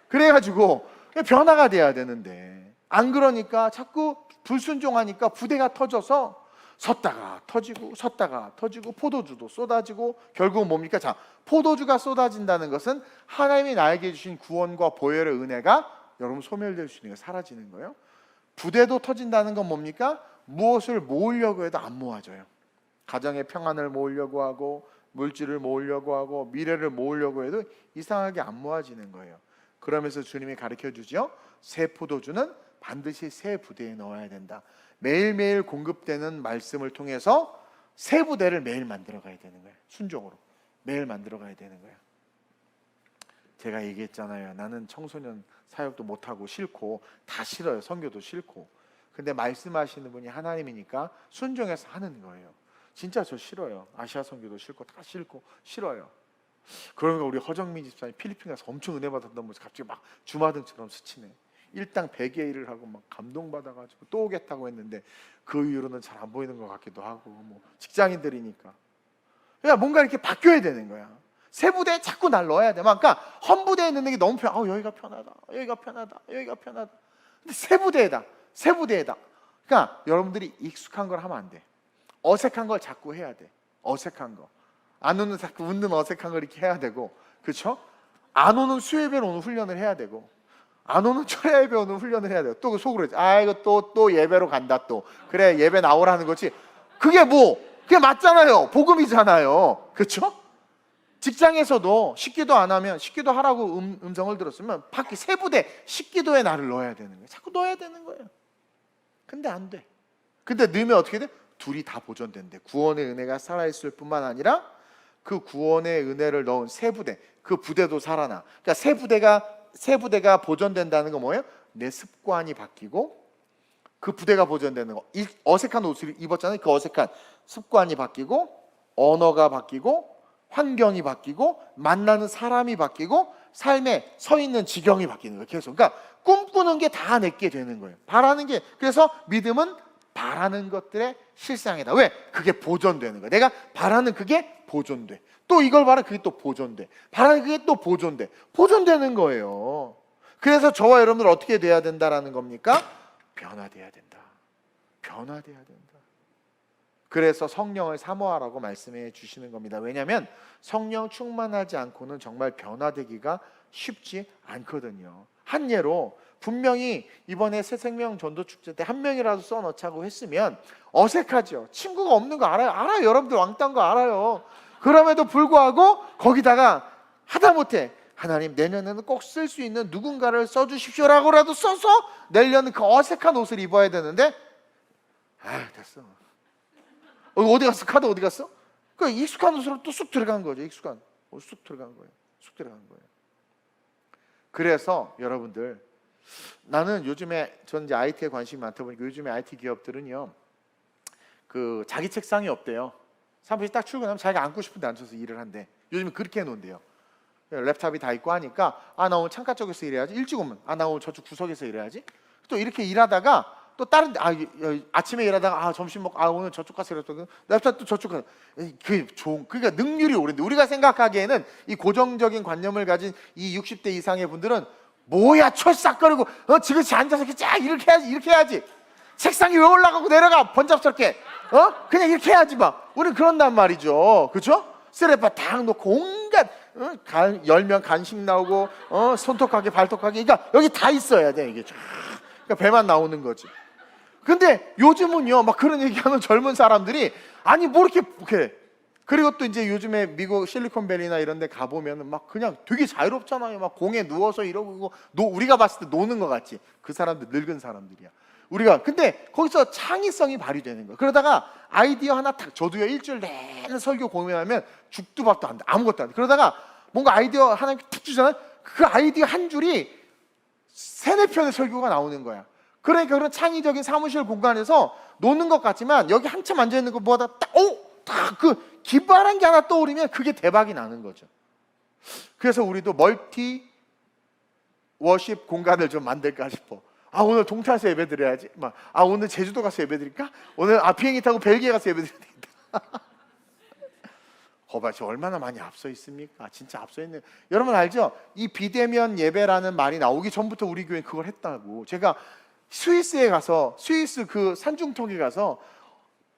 그래가지고 변화가 돼야 되는데 안 그러니까 자꾸 불순종하니까 부대가 터져서 섰다가 터지고 포도주도 쏟아지고 결국은 뭡니까? 자, 포도주가 쏟아진다는 것은 하나님이 나에게 주신 구원과 보혈의 은혜가 여러분 소멸될 수 있는 거 사라지는 거예요. 부대도 터진다는 건 뭡니까? 무엇을 모으려고 해도 안 모아져요. 가정의 평안을 모으려고 하고 물질을 모으려고 하고 미래를 모으려고 해도 이상하게 안 모아지는 거예요. 그러면서 주님이 가르쳐 주죠. 새 포도주는 반드시 새 부대에 넣어야 된다. 매일매일 공급되는 말씀을 통해서 새 부대를 매일 만들어 가야 되는 거예요. 순종으로 매일 만들어 가야 되는 거예요. 제가 얘기했잖아요. 나는 청소년 사역도 못하고 싫고 다 싫어요. 선교도 싫고. 근데 말씀하시는 분이 하나님이니까 순종해서 하는 거예요. 진짜 저 싫어요. 아시아 선교도 싫고 다 싫어요. 그러니까 우리 허정민 집사님 필리핀 가서 엄청 은혜 받았던 모습 갑자기 막 주마등처럼 스치네. 일당 100의 일을 하고 막 감동받아가지고 또 오겠다고 했는데 그 이후로는 잘 안 보이는 것 같기도 하고 뭐 직장인들이니까. 그러니까 뭔가 이렇게 바뀌어야 되는 거야. 새 부대에 자꾸 날 넣어야 돼. 그러니까 헌부대에 넣는 게 너무 여기가 편하다. 근데 새 부대에다. 그러니까 여러분들이 익숙한 걸 하면 안 돼. 어색한 걸 자꾸 해야 돼. 어색한 거. 안 오는 자꾸 웃는 어색한 걸 이렇게 해야 되고, 그렇죠? 안 오는 수예배로 오는 훈련을 해야 되고, 안 오는 철야 예배 오는 훈련을 해야 돼요. 또 그 속으로 이거 또 예배로 간다 또. 그래 예배 나오라는 거지. 그게 맞잖아요. 복음이잖아요. 그렇죠? 직장에서도 식기도 안 하면 식기도 하라고 음성을 들었으면 밖에 새 부대 식기도에 나를 넣어야 되는 거예요. 자꾸 넣어야 되는 거예요. 근데 안 돼. 근데 넣으면 어떻게 돼? 둘이 다 보존된대. 구원의 은혜가 살아있을 뿐만 아니라 그 구원의 은혜를 넣은 새 부대, 그 부대도 살아나. 그러니까 새 부대가 보존된다는 건 뭐예요? 내 습관이 바뀌고 그 부대가 보존되는 거. 어색한 옷을 입었잖아요. 그 어색한 습관이 바뀌고 언어가 바뀌고 환경이 바뀌고 만나는 사람이 바뀌고 삶에 서 있는 지경이 바뀌는 거예요. 계속. 그러니까 꿈꾸는 게 다 내게 되는 거예요. 바라는 게. 그래서 믿음은 바라는 것들의 실상이다. 왜? 그게 보존되는 거야. 내가 바라는 그게 보존돼. 또 이걸 바라 그게 또 보존돼. 바라는 그게 또 보존돼. 보존되는 거예요. 그래서 저와 여러분들 어떻게 돼야 된다라는 겁니까? 변화돼야 된다. 그래서 성령을 사모하라고 말씀해 주시는 겁니다. 왜냐하면 성령 충만하지 않고는 정말 변화되기가 쉽지 않거든요. 한 예로 분명히 이번에 새생명 전도축제 때 한 명이라도 써넣자고 했으면 어색하죠. 친구가 없는 거 알아요. 여러분들 왕따인 거 알아요. 그럼에도 불구하고 거기다가 하다못해 하나님 내년에는 꼭 쓸 수 있는 누군가를 써주십시오라고라도 써서 내려는 그 어색한 옷을 입어야 되는데 됐어. 어디 갔어? 카드 어디 갔어? 그 익숙한 옷으로 또 쑥 들어간 거죠. 쑥 들어간 거예요. 그래서 여러분들 나는 요즘에 저는 이제 IT에 관심이 많다 보니까 요즘에 IT 기업들은요 그 자기 책상이 없대요. 사무실 딱 출근하면 자기가 앉고 싶은데 앉아서 일을 한대. 요즘에 그렇게 해놓은대요. 랩탑이 다 있고 하니까 나 오늘 창가 쪽에서 일해야지. 일찍 오면 나 오늘 저쪽 구석에서 일해야지. 또 이렇게 일하다가 또 다른 데 아침에 일하다가 점심 먹고 오늘 저쪽 가서 일했거든. 랩탑 또 저쪽 가서 그게 좋은. 그러니까 능률이 오른데 우리가 생각하기에는 이 고정적인 관념을 가진 이 60대 이상의 분들은 뭐야 철싹거리고 지그시 앉아서 이렇게 해야지. 책상이 왜 올라가고 내려가 번잡스럽게 그냥 이렇게 해야지 막. 우리는 그런단 말이죠. 그렇죠? 쓰레빠 딱 놓고 온갖 열면 간식 나오고 손톱하게 발톱하게 그러니까 여기 다 있어야 돼 이게. 그러니까 배만 나오는 거지. 근데 요즘은요 막 그런 얘기하는 젊은 사람들이 뭐 이렇게 그리고 또 이제 요즘에 미국 실리콘밸리나 이런 데 가보면 막 그냥 되게 자유롭잖아요. 막 공에 누워서 이러고, 우리가 봤을 때 노는 것 같지. 그 사람들 늙은 사람들이야. 근데 거기서 창의성이 발휘되는 거예요. 그러다가 아이디어 하나 탁, 저도요 일주일 내내 설교 고민하면 죽도 밥도 안 돼. 아무것도 안 돼. 그러다가 뭔가 아이디어 하나 툭 주잖아요. 그 아이디어 한 줄이 3-4편의 설교가 나오는 거야. 그러니까 그런 창의적인 사무실 공간에서 노는 것 같지만 여기 한참 앉아있는 것보다 딱 그 기발한 게 하나 떠오르면 그게 대박이 나는 거죠. 그래서 우리도 멀티 워십 공간을 좀 만들까 싶어. 오늘 동탄에서 예배 드려야지. 오늘 제주도 가서 예배 드릴까? 오늘 비행기 타고 벨기에 가서 예배 드려야 되겠다. 거봐, 저 얼마나 많이 앞서 있습니까? 진짜 앞서 있는. 여러분 알죠? 이 비대면 예배라는 말이 나오기 전부터 우리 교회는 그걸 했다고. 제가 스위스에 가서, 스위스 그 산중턱에 가서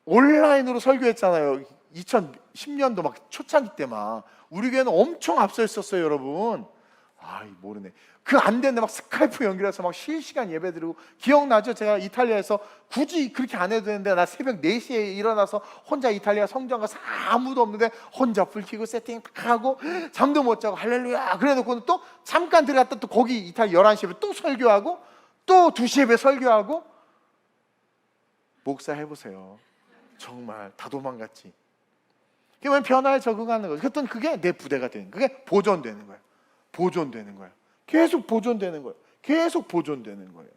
온라인으로 설교했잖아요. 2010년도 막 초창기 때 우리 교회는 엄청 앞서 있었어요, 여러분. 모르네. 그 안 되는데 막 스카이프 연결해서 막 실시간 예배 드리고. 기억나죠? 제가 이탈리아에서 굳이 그렇게 안 해도 되는데 나 새벽 4시에 일어나서 혼자 이탈리아 성전 가서 아무도 없는데 혼자 불 켜고 세팅 딱 하고 잠도 못 자고 할렐루야 그래 놓고는 또 잠깐 들어갔다 또 거기 이탈리아 11시에 또 설교하고 또 2시 예배 설교하고. 목사 해보세요. 정말 다 도망갔지. 그러면 변화에 적응하는 거죠. 그랬더니 그게 내 부대가 되는 거예요. 그게 보존되는 거예요. 보존되는 거예요. 계속 보존되는 거예요. 계속 보존되는 거예요.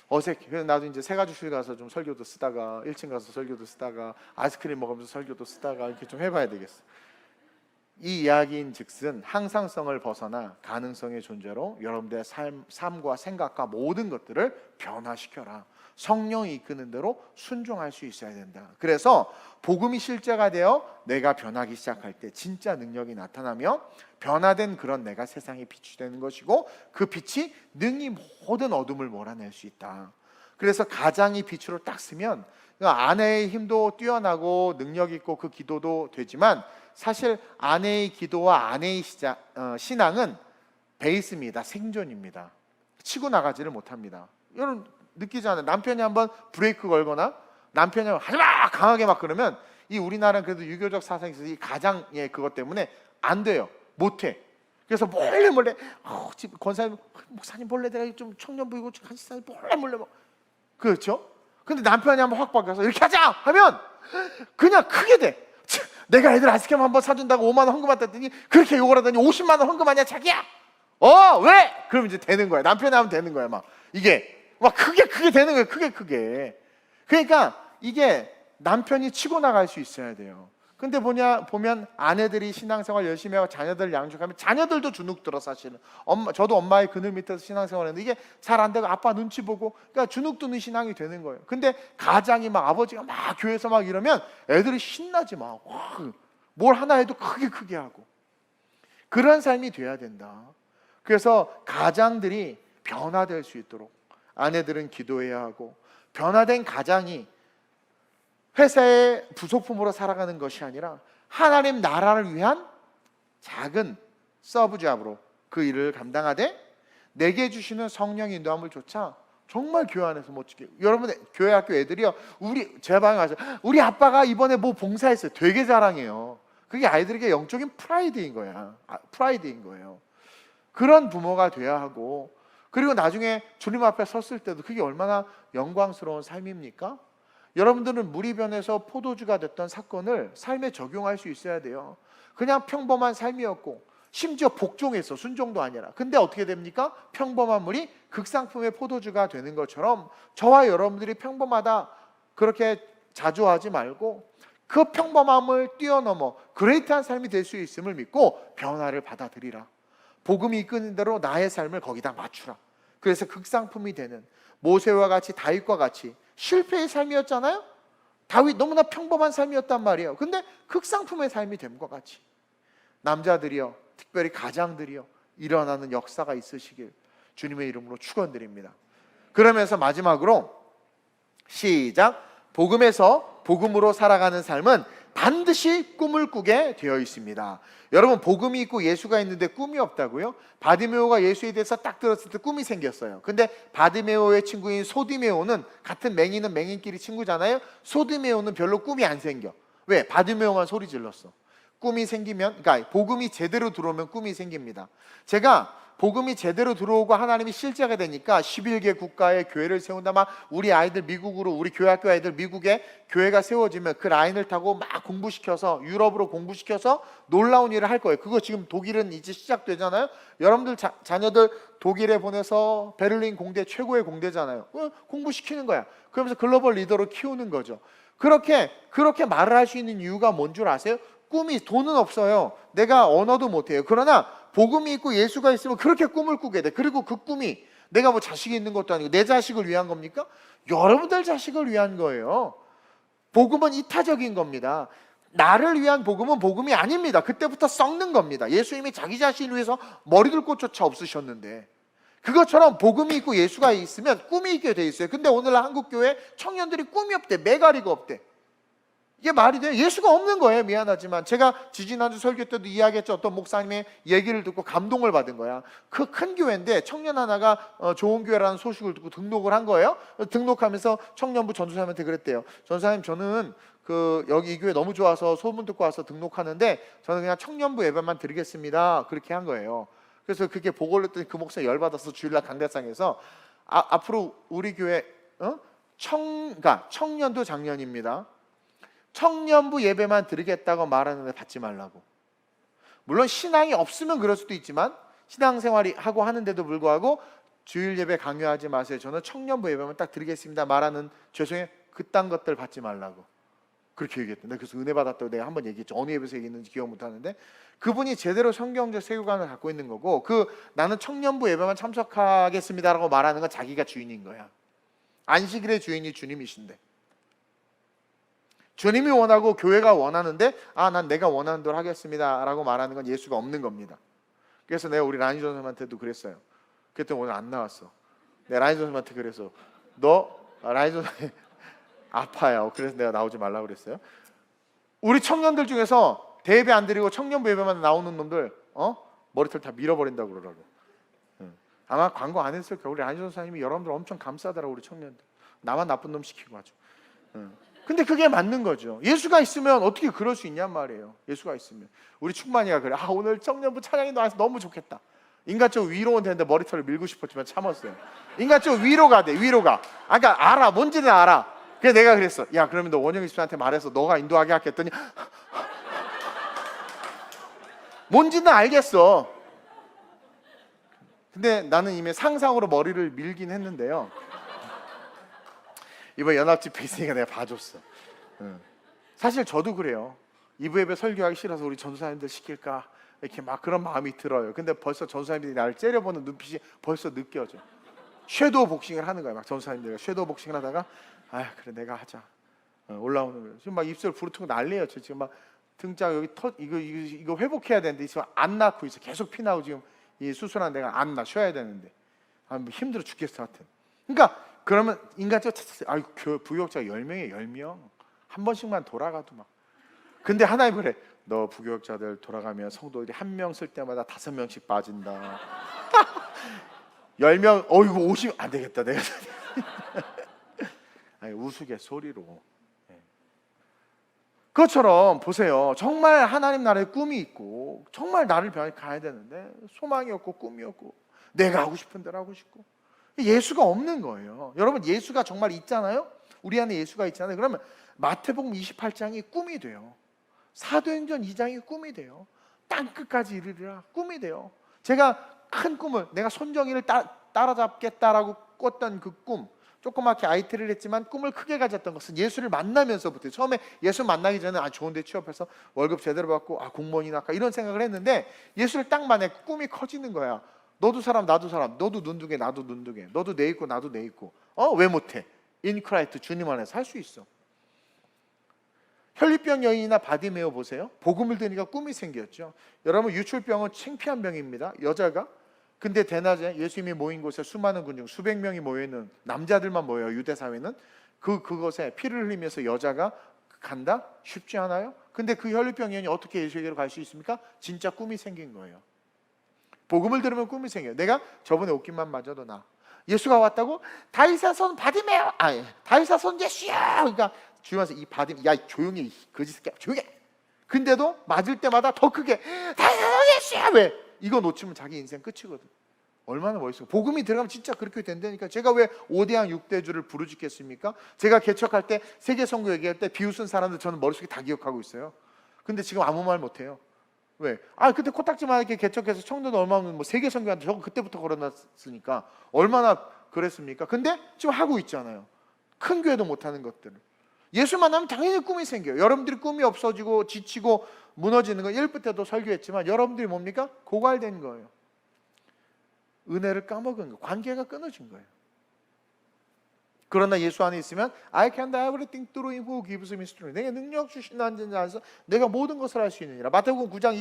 어색해. 그래서 나도 이제 새가죽실 가서 좀 설교도 쓰다가 1층 가서 설교도 쓰다가 아이스크림 먹으면서 설교도 쓰다가 이렇게 좀 해봐야 되겠어. 이 이야기인 즉슨 항상성을 벗어나 가능성의 존재로 여러분들의 삶과 생각과 모든 것들을 변화시켜라. 성령이 이끄는 대로 순종할 수 있어야 된다. 그래서 복음이 실제가 되어 내가 변하기 시작할 때 진짜 능력이 나타나며 변화된 그런 내가 세상에 빛이 되는 것이고 그 빛이 능히 모든 어둠을 몰아낼 수 있다. 그래서 가장이 빛으로 딱 쓰면 아내의 힘도 뛰어나고 능력 있고 그 기도도 되지만 사실 아내의 기도와 아내의 신앙은 베이스입니다. 생존입니다. 치고 나가지를 못합니다. 여러분 느끼지 않아요? 남편이 한번 브레이크 걸거나 남편이 하지마 강하게 막 그러면 이 우리나라는 그래도 유교적 사상이 있어서 이 가장의 그것 때문에 안 돼요. 못해. 그래서 몰래 집 권사님 목사님 몰래 내가 좀 청년부이고 간식사님 몰래 그렇죠? 근데 남편이 한번 확 바뀌어서 이렇게 하자 하면 그냥 크게 돼. 내가 애들 아이스크림 한번 사준다고 5만 원 헌금했더니 그렇게 욕을 하더니 50만 원 헌금하냐 자기야? 왜? 그러면 이제 되는 거야. 남편이 하면 되는 거야. 이게 크게 되는 거예요. 크게. 그러니까 이게 남편이 치고 나갈 수 있어야 돼요. 근데 보면 아내들이 신앙생활 열심히 하고 자녀들 양육하면 자녀들도 주눅 들어 사실은. 저도 엄마의 그늘 밑에서 신앙생활 했는데 이게 잘 안 되고 아빠 눈치 보고 그러니까 주눅 드는 신앙이 되는 거예요. 근데 가장이 아버지가 교회에서 이러면 애들이 신나지 뭘 하나 해도 크게 하고 그런 삶이 돼야 된다. 그래서 가장들이 변화될 수 있도록 아내들은 기도해야 하고 변화된 가장이 회사의 부속품으로 살아가는 것이 아니라 하나님 나라를 위한 작은 서브잡으로 그 일을 감당하되 내게 주시는 성령의 인도함을 조차 정말 교회 안에서 멋지게. 여러분 교회 학교 애들이요 제 방에 와서 우리 아빠가 이번에 뭐 봉사했어요. 되게 자랑해요. 그게 아이들에게 영적인 프라이드인 거예요. 그런 부모가 돼야 하고 그리고 나중에 주님 앞에 섰을 때도 그게 얼마나 영광스러운 삶입니까? 여러분들은 물이 변해서 포도주가 됐던 사건을 삶에 적용할 수 있어야 돼요. 그냥 평범한 삶이었고 심지어 복종했어. 순종도 아니라. 근데 어떻게 됩니까? 평범한 물이 극상품의 포도주가 되는 것처럼 저와 여러분들이 평범하다 그렇게 자조하지 말고 그 평범함을 뛰어넘어 그레이트한 삶이 될 수 있음을 믿고 변화를 받아들이라. 복음이 이끄는 대로 나의 삶을 거기다 맞추라. 그래서 극상품이 되는 모세와 같이 다윗과 같이 실패의 삶이었잖아요. 다윗 너무나 평범한 삶이었단 말이에요. 근데 극상품의 삶이 됨과 같이 남자들이요 특별히 가장들이요 일어나는 역사가 있으시길 주님의 이름으로 축원드립니다. 그러면서 마지막으로 시작. 복음에서 복음으로 살아가는 삶은 반드시 꿈을 꾸게 되어 있습니다. 여러분 복음이 있고 예수가 있는데 꿈이 없다고요? 바디메오가 예수에 대해서 딱 들었을 때 꿈이 생겼어요. 근데 바디메오의 친구인 소디메오는 같은 맹인은 맹인끼리 친구잖아요. 소디메오는 별로 꿈이 안 생겨. 왜? 바디메오만 소리 질렀어. 꿈이 생기면, 그러니까 복음이 제대로 들어오면 꿈이 생깁니다. 제가 복음이 제대로 들어오고 하나님이 실제가 되니까 11개 국가에 교회를 세운다. 막 우리 아이들 미국으로, 우리 교회학교 아이들 미국에 교회가 세워지면 그 라인을 타고 막 공부시켜서, 유럽으로 공부시켜서 놀라운 일을 할 거예요. 그거 지금 독일은 이제 시작되잖아요. 여러분들 자녀들 독일에 보내서 베를린 공대 최고의 공대잖아요. 공부시키는 거야. 그러면서 글로벌 리더로 키우는 거죠. 그렇게 말을 할 수 있는 이유가 뭔 줄 아세요? 꿈이, 돈은 없어요. 내가 언어도 못해요. 그러나 복음이 있고 예수가 있으면 그렇게 꿈을 꾸게 돼. 그리고 그 꿈이 내가 뭐 자식이 있는 것도 아니고 내 자식을 위한 겁니까? 여러분들 자식을 위한 거예요. 복음은 이타적인 겁니다. 나를 위한 복음은 복음이 아닙니다. 그때부터 썩는 겁니다. 예수님이 자기 자신을 위해서 머리둘 곳조차 없으셨는데, 그것처럼 복음이 있고 예수가 있으면 꿈이 있게 돼 있어요. 근데 오늘날 한국교회 청년들이 꿈이 없대. 메가리가 없대. 이게 말이 돼요? 예수가 없는 거예요. 미안하지만 제가 지지난주 설교 때도 이야기했죠. 어떤 목사님의 얘기를 듣고 감동을 받은 거야. 그 큰 교회인데 청년 하나가 좋은 교회라는 소식을 듣고 등록을 한 거예요. 등록하면서 청년부 전도사님한테 그랬대요. 전도사님, 저는 여기 이 교회 너무 좋아서 소문 듣고 와서 등록하는데 저는 그냥 청년부 예배만 드리겠습니다. 그렇게 한 거예요. 그래서 그게 보고를 했더니 그 목사 열받아서 주일날 강대상에서 앞으로 우리 교회 그러니까 청년도 작년입니다. 청년부 예배만 드리겠다고 말하는데 받지 말라고. 물론 신앙이 없으면 그럴 수도 있지만 신앙생활이 하고 하는데도 불구하고 주일 예배 강요하지 마세요. 저는 청년부 예배만 딱 드리겠습니다 말하는, 죄송해요, 그딴 것들 받지 말라고 그렇게 얘기했던. 그래서 은혜 받았다고 내가 한번 얘기했죠. 어느 예배에서 얘기했는지 기억 못하는데 그분이 제대로 성경적 세계관을 갖고 있는 거고, 나는 청년부 예배만 참석하겠습니다라고 말하는 건 자기가 주인인 거야. 안식일의 주인이 주님이신데, 주님이 원하고 교회가 원하는데 난 내가 원하는 대로 하겠습니다 라고 말하는 건 예수가 없는 겁니다. 그래서 내가 우리 라니 선생님한테도 그랬어요. 그랬더니 오늘 안 나왔어. 내가 라니 선생님한테 그래서 라니 선생님 아파요. 그래서 내가 나오지 말라고 그랬어요. 우리 청년들 중에서 대예배 안 드리고 청년부 예배만 나오는 놈들 머리털 다 밀어버린다고 그러더라고. 아마 광고 안 했을 거예요. 우리 라니 선생님이 여러분들 엄청 감싸더라고. 우리 청년들 나만 나쁜 놈 시키고 아주. 근데 그게 맞는 거죠. 예수가 있으면 어떻게 그럴 수 있냔 말이에요. 예수가 있으면. 우리 충만이가 그래. 오늘 청년부 찬양이 나와서 너무 좋겠다. 인간적으로 위로는 되는데 머리털을 밀고 싶었지만 참았어요. 인간적으로 위로가 돼. 위로가. 그러니까 알아. 뭔지는 알아. 그래서 내가 그랬어. 야, 그러면 너 원영이 집사한테 말해서 너가 인도하게 할게 했더니 뭔지는 알겠어. 근데 나는 이미 상상으로 머리를 밀긴 했는데요. 이번 연합집회 있으니까 내가 봐줬어. 사실 저도 그래요. 2부 예배 설교하기 싫어서 우리 전도사님들 시킬까 이렇게 막 그런 마음이 들어요. 근데 벌써 전도사님들이 나를 째려보는 눈빛이 벌써 느껴져. 섀도우 복싱을 하는 거야. 막 전도사님들이 섀도우 복싱을 하다가 그래 내가 하자. 올라오는 거예요. 지금 막 입술 부르트고 난리예요. 저 지금 막 등짝 여기 이거 회복해야 되는데 지금 안 낳고 있어. 계속 피 나고 지금 이 수술한 데가 안 나. 쉬어야 되는데 뭐 힘들어 죽겠어 하여튼. 그러니까 그러면 인간적으로 부교역자가 10명에 10명 한 번씩만 돌아가도 막. 근데 하나님 그래. 너 부교역자들 돌아가면 성도들이 한 명 쓸 때마다 5명씩 빠진다. 10명 이거 50 안 되겠다 내가. 우스갯소리로. 그것처럼 보세요. 정말 하나님 나라의 꿈이 있고 정말 나를 변해 가야 되는데 소망이 없고 꿈이 없고 내가 하고 싶은 대로 하고 싶고 예수가 없는 거예요. 여러분, 예수가 정말 있잖아요. 우리 안에 예수가 있잖아요. 그러면 마태복음 28장이 꿈이 돼요. 사도행전 2장이 꿈이 돼요. 땅끝까지 이르리라 꿈이 돼요. 제가 큰 꿈을, 내가 손정희를 따라잡겠다라고 꿨던 그 꿈, 조그맣게 IT를 했지만 꿈을 크게 가졌던 것은 예수를 만나면서부터. 처음에 예수 만나기 전에 좋은 데 취업해서 월급 제대로 받고 공무원이나 할까 이런 생각을 했는데 예수를 딱 만나 꿈이 커지는 거야. 너도 사람 나도 사람, 너도 눈두개 나도 눈두개, 너도 내 있고 나도 내 있고. 왜 못해? 인 크라이스트 주님 안에서 살 수 있어. 혈류병 여인이나 바디메오 보세요. 복음을 들으니까 꿈이 생겼죠. 여러분, 유출병은 창피한 병입니다. 여자가. 근데 대낮에 예수님이 모인 곳에 수많은 군중, 수백 명이 모여있는 남자들만 모여요. 유대 사회는. 그것에 피를 흘리면서 여자가 간다? 쉽지 않아요? 근데 그 혈류병 여인이 어떻게 예수에게로 갈 수 있습니까? 진짜 꿈이 생긴 거예요. 복음을 들으면 꿈이 생겨요. 내가 저번에 옷깃만 맞아도 예수가 왔다고? 다윗의 손 바디메오, 다윗의 손 예수야. 그러니까 주변에서 이 받으면 야 조용히 해, 거짓 새끼야 조용히 해. 근데도 맞을 때마다 더 크게 다영이씨 왜 이거 놓치면 자기 인생 끝이거든. 얼마나 멋있어요. 복음이 들어가면 진짜 그렇게 된다니까. 제가 왜 5대양 6대주를 부르짖겠습니까? 제가 개척할 때 세계선교 얘기할 때 비웃은 사람들 저는 머릿속에 다 기억하고 있어요. 근데 지금 아무 말 못해요. 왜? 그때 코딱지만 이렇게 개척해서 청도도 얼마나 뭐 세계선교한테 저거 그때부터 걸어놨으니까 얼마나 그랬습니까? 근데 지금 하고 있잖아요. 큰 교회도 못하는 것들을. 예수 만나면 당연히 꿈이 생겨요. 여러분들이 꿈이 없어지고 지치고 무너지는 거 1부 때도 설교했지만 여러분들이 뭡니까? 고갈된 거예요. 은혜를 까먹은 거, 관계가 끊어진 거예요. 그러나 예수 안에 있으면 I can do everything through him who gives me strength. 내게 능력 주신 안에서 내가 모든 것을 할 수 있느니라. 마태복음 9장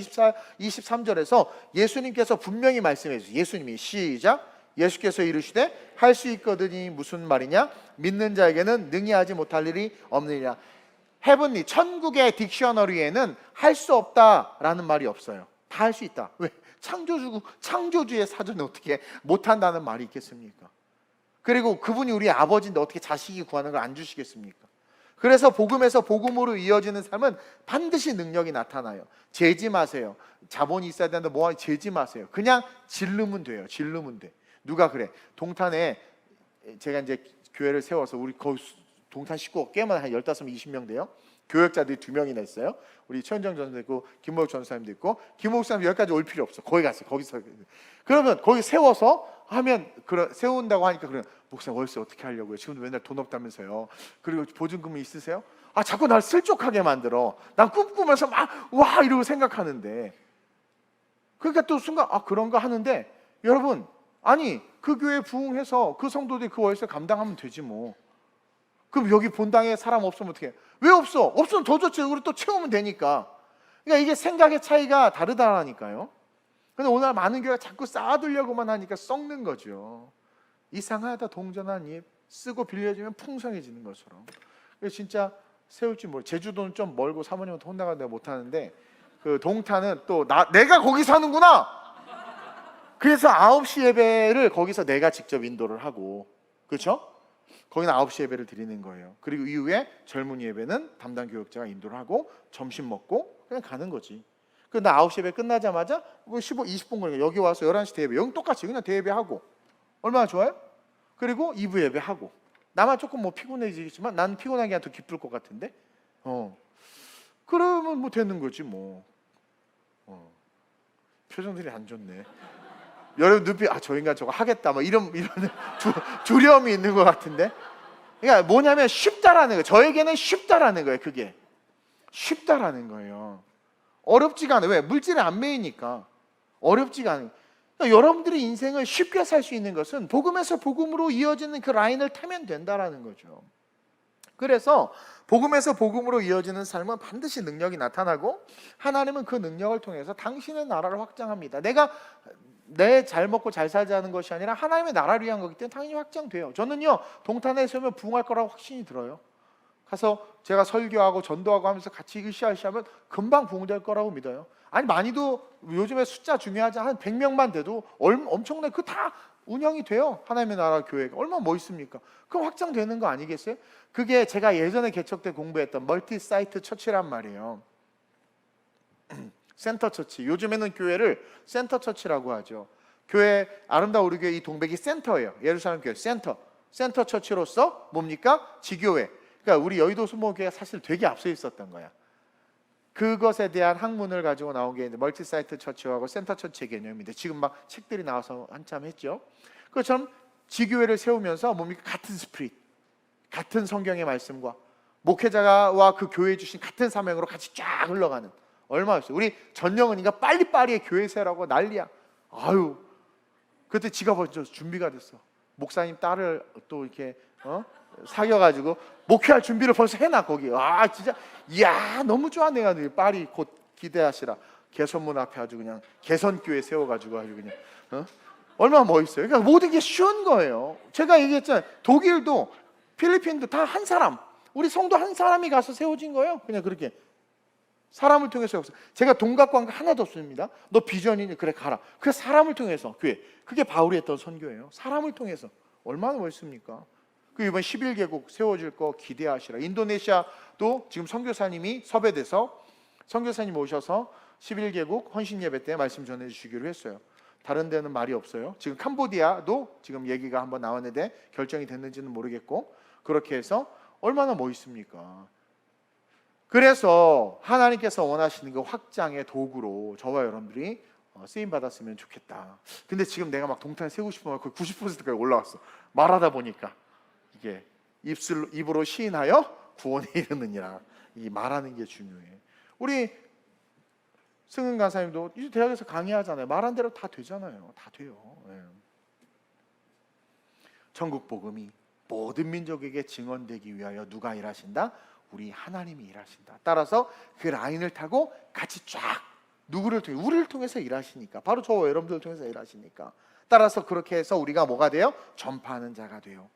23절에서 예수님께서 분명히 말씀해 주세요. 예수님이 시작. 예수께서 이르시되 할 수 있거든이 무슨 말이냐? 믿는 자에게는 능히 하지 못할 일이 없느니라. 헤븐리 천국의 딕셔너리에는 할 수 없다라는 말이 없어요. 다 할 수 있다. 왜? 창조주의 사전에 어떻게 못한다는 말이 있겠습니까? 그리고 그분이 우리 아버지인데 어떻게 자식이 구하는 걸 안 주시겠습니까? 그래서 복음에서 복음으로 이어지는 삶은 반드시 능력이 나타나요. 재지 마세요. 자본이 있어야 되는데 뭐 재지 마세요. 그냥 질르면 돼요. 질르면 돼. 누가 그래? 동탄에 제가 이제 교회를 세워서 우리 거기 동탄 식구가 꽤만 한 15, 20명 돼요. 교역자들이 2명이나 있어요. 우리 최현정 전사도 있고 김목욱 전사님도 있고 김목욱 사님 여기까지 올 필요 없어. 거기 갔어요. 거기서 그러면 거기 세워서 하면 세운다고 하니까 그래 목사님 월세 어떻게 하려고요? 지금도 맨날 돈 없다면서요. 그리고 보증금이 있으세요? 자꾸 날 슬쩍하게 만들어. 난 꿈꾸면서 막 와 이러고 생각하는데 그러니까 또 순간 그런가 하는데 여러분 아니 그 교회 부흥해서 그 성도들이 그 월세 감당하면 되지 뭐. 그럼 여기 본당에 사람 없으면 어떻게 해? 왜 없어? 없으면 더 좋지. 우리 또 채우면 되니까. 그러니까 이게 생각의 차이가 다르다라니까요. 근데 오늘 많은 교회가 자꾸 쌓아두려고만 하니까 썩는 거죠. 이상하다 동전한 입 쓰고 빌려주면 풍성해지는 것처럼. 그래서 진짜 세울지 모르. 제주도는 좀 멀고 사모님한테 혼나가 내가 못하는데 그 동탄은 또 내가 거기 사는구나. 그래서 9시 예배를 거기서 내가 직접 인도를 하고 그렇죠? 거기는 9시 예배를 드리는 거예요. 그리고 이후에 젊은이 예배는 담당 교역자가 인도를 하고 점심 먹고 그냥 가는 거지. 근데 9시 예배 끝나자마자 뭐 15, 20분 걸려. 여기 와서 11시 대예배. 여기 똑같이 그냥 대예배하고. 얼마나 좋아요? 그리고 2부 예배하고. 나만 조금 뭐 피곤해지겠지만 난 피곤한 게 더 기쁠 것 같은데. 그러면 뭐 되는 거지 뭐. 표정들이 안 좋네. 여러분 눈빛 저 인간 저거 하겠다 뭐 이런 두려움이 있는 것 같은데. 그러니까 뭐냐면 쉽다라는 거예요. 저에게는 쉽다라는 거예요. 그게 쉽다라는 거예요. 어렵지가 않아요. 왜? 물질에 안 매이니까 어렵지가 않아요. 그러니까 여러분들의 인생을 쉽게 살 수 있는 것은 복음에서 복음으로 이어지는 그 라인을 타면 된다라는 거죠. 그래서 복음에서 복음으로 이어지는 삶은 반드시 능력이 나타나고 하나님은 그 능력을 통해서 당신의 나라를 확장합니다. 내가 내 잘 먹고 잘 살자는 것이 아니라 하나님의 나라를 위한 거기 때문에 당연히 확장돼요. 저는요 동탄에 있으면 부흥할 거라고 확신이 들어요. 가서 제가 설교하고 전도하고 하면서 같이 으쌰으쌰하면 금방 부흥될 거라고 믿어요. 아니 많이도 요즘에 숫자 중요하지 한 100명만 돼도 엄청나게 그 다 운영이 돼요. 하나님의 나라 교회가 얼마나 멋있습니까? 그럼 확장되는 거 아니겠어요? 그게 제가 예전에 개척 때 공부했던 멀티 사이트 처치란 말이에요. 센터 처치. 요즘에는 교회를 센터 처치라고 하죠. 교회 아름다운 우리 교회 이 동백이 센터예요. 예루살렘 교회 센터 처치로서 뭡니까? 지교회. 그러니까 우리 여의도 수목교회가 사실 되게 앞서 있었던 거야. 그것에 대한 학문을 가지고 나온 게 멀티 사이트 처치하고 센터 처치의 개념인데 지금 막 책들이 나와서 한참 했죠. 그것처럼 지교회를 세우면서 뭡니까? 같은 스피릿, 같은 성경의 말씀과 목회자와 그 교회에 주신 같은 사명으로 같이 쫙 흘러가는. 얼마였어요? 우리 전영은이가 빨리빨리 교회 세라고 난리야. 아유, 그때 지가 벌써 준비가 됐어. 목사님 딸을 또 이렇게 사귀어가지고 목회할 준비를 벌써 해놔 거기. 진짜 이야 너무 좋아. 내가 빨리 곧 기대하시라. 개선문 앞에 아주 그냥 개선교회 세워가지고 아주 그냥 얼마나 멋있어요. 그러니까 모든 게 쉬운 거예요. 제가 얘기했잖아요. 독일도 필리핀도 다 한 사람, 우리 성도 한 사람이 가서 세워진 거예요. 그냥 그렇게 사람을 통해서. 제가 동갑광고 하나도 없습니다. 너 비전이니 그래 가라. 그래서 사람을 통해서 교회. 그게 바울이 했던 선교예요. 사람을 통해서. 얼마나 멋있습니까? 그 이번 11개국 세워질 거 기대하시라. 인도네시아도 지금 선교사님이 섭외돼서 선교사님 오셔서 11개국 헌신 예배 때 말씀 전해 주시기로 했어요. 다른 데는 말이 없어요. 지금 캄보디아도 지금 얘기가 한번 나왔는데 결정이 됐는지는 모르겠고, 그렇게 해서 얼마나 멋있습니까? 그래서 하나님께서 원하시는 그 확장의 도구로 저와 여러분들이 쓰임 받았으면 좋겠다. 근데 지금 내가 막 동탄 세우고 싶으면 거의 90%까지 올라왔어. 말하다 보니까 이게 입으로 시인하여 구원에 이르느니라. 이 말하는 게 중요해. 우리 승은 간사님도 이제 대학에서 강의하잖아요. 말한 대로 다 되잖아요. 다 돼요. 예. 천국 복음이 모든 민족에게 증언되기 위하여 누가 일하신다? 우리 하나님이 일하신다. 따라서 그 라인을 타고 같이 쫙 누구를 통해? 우리를 통해서 일하시니까, 바로 저와 여러분들을 통해서 일하시니까, 따라서 그렇게 해서 우리가 뭐가 돼요? 전파하는 자가 돼요.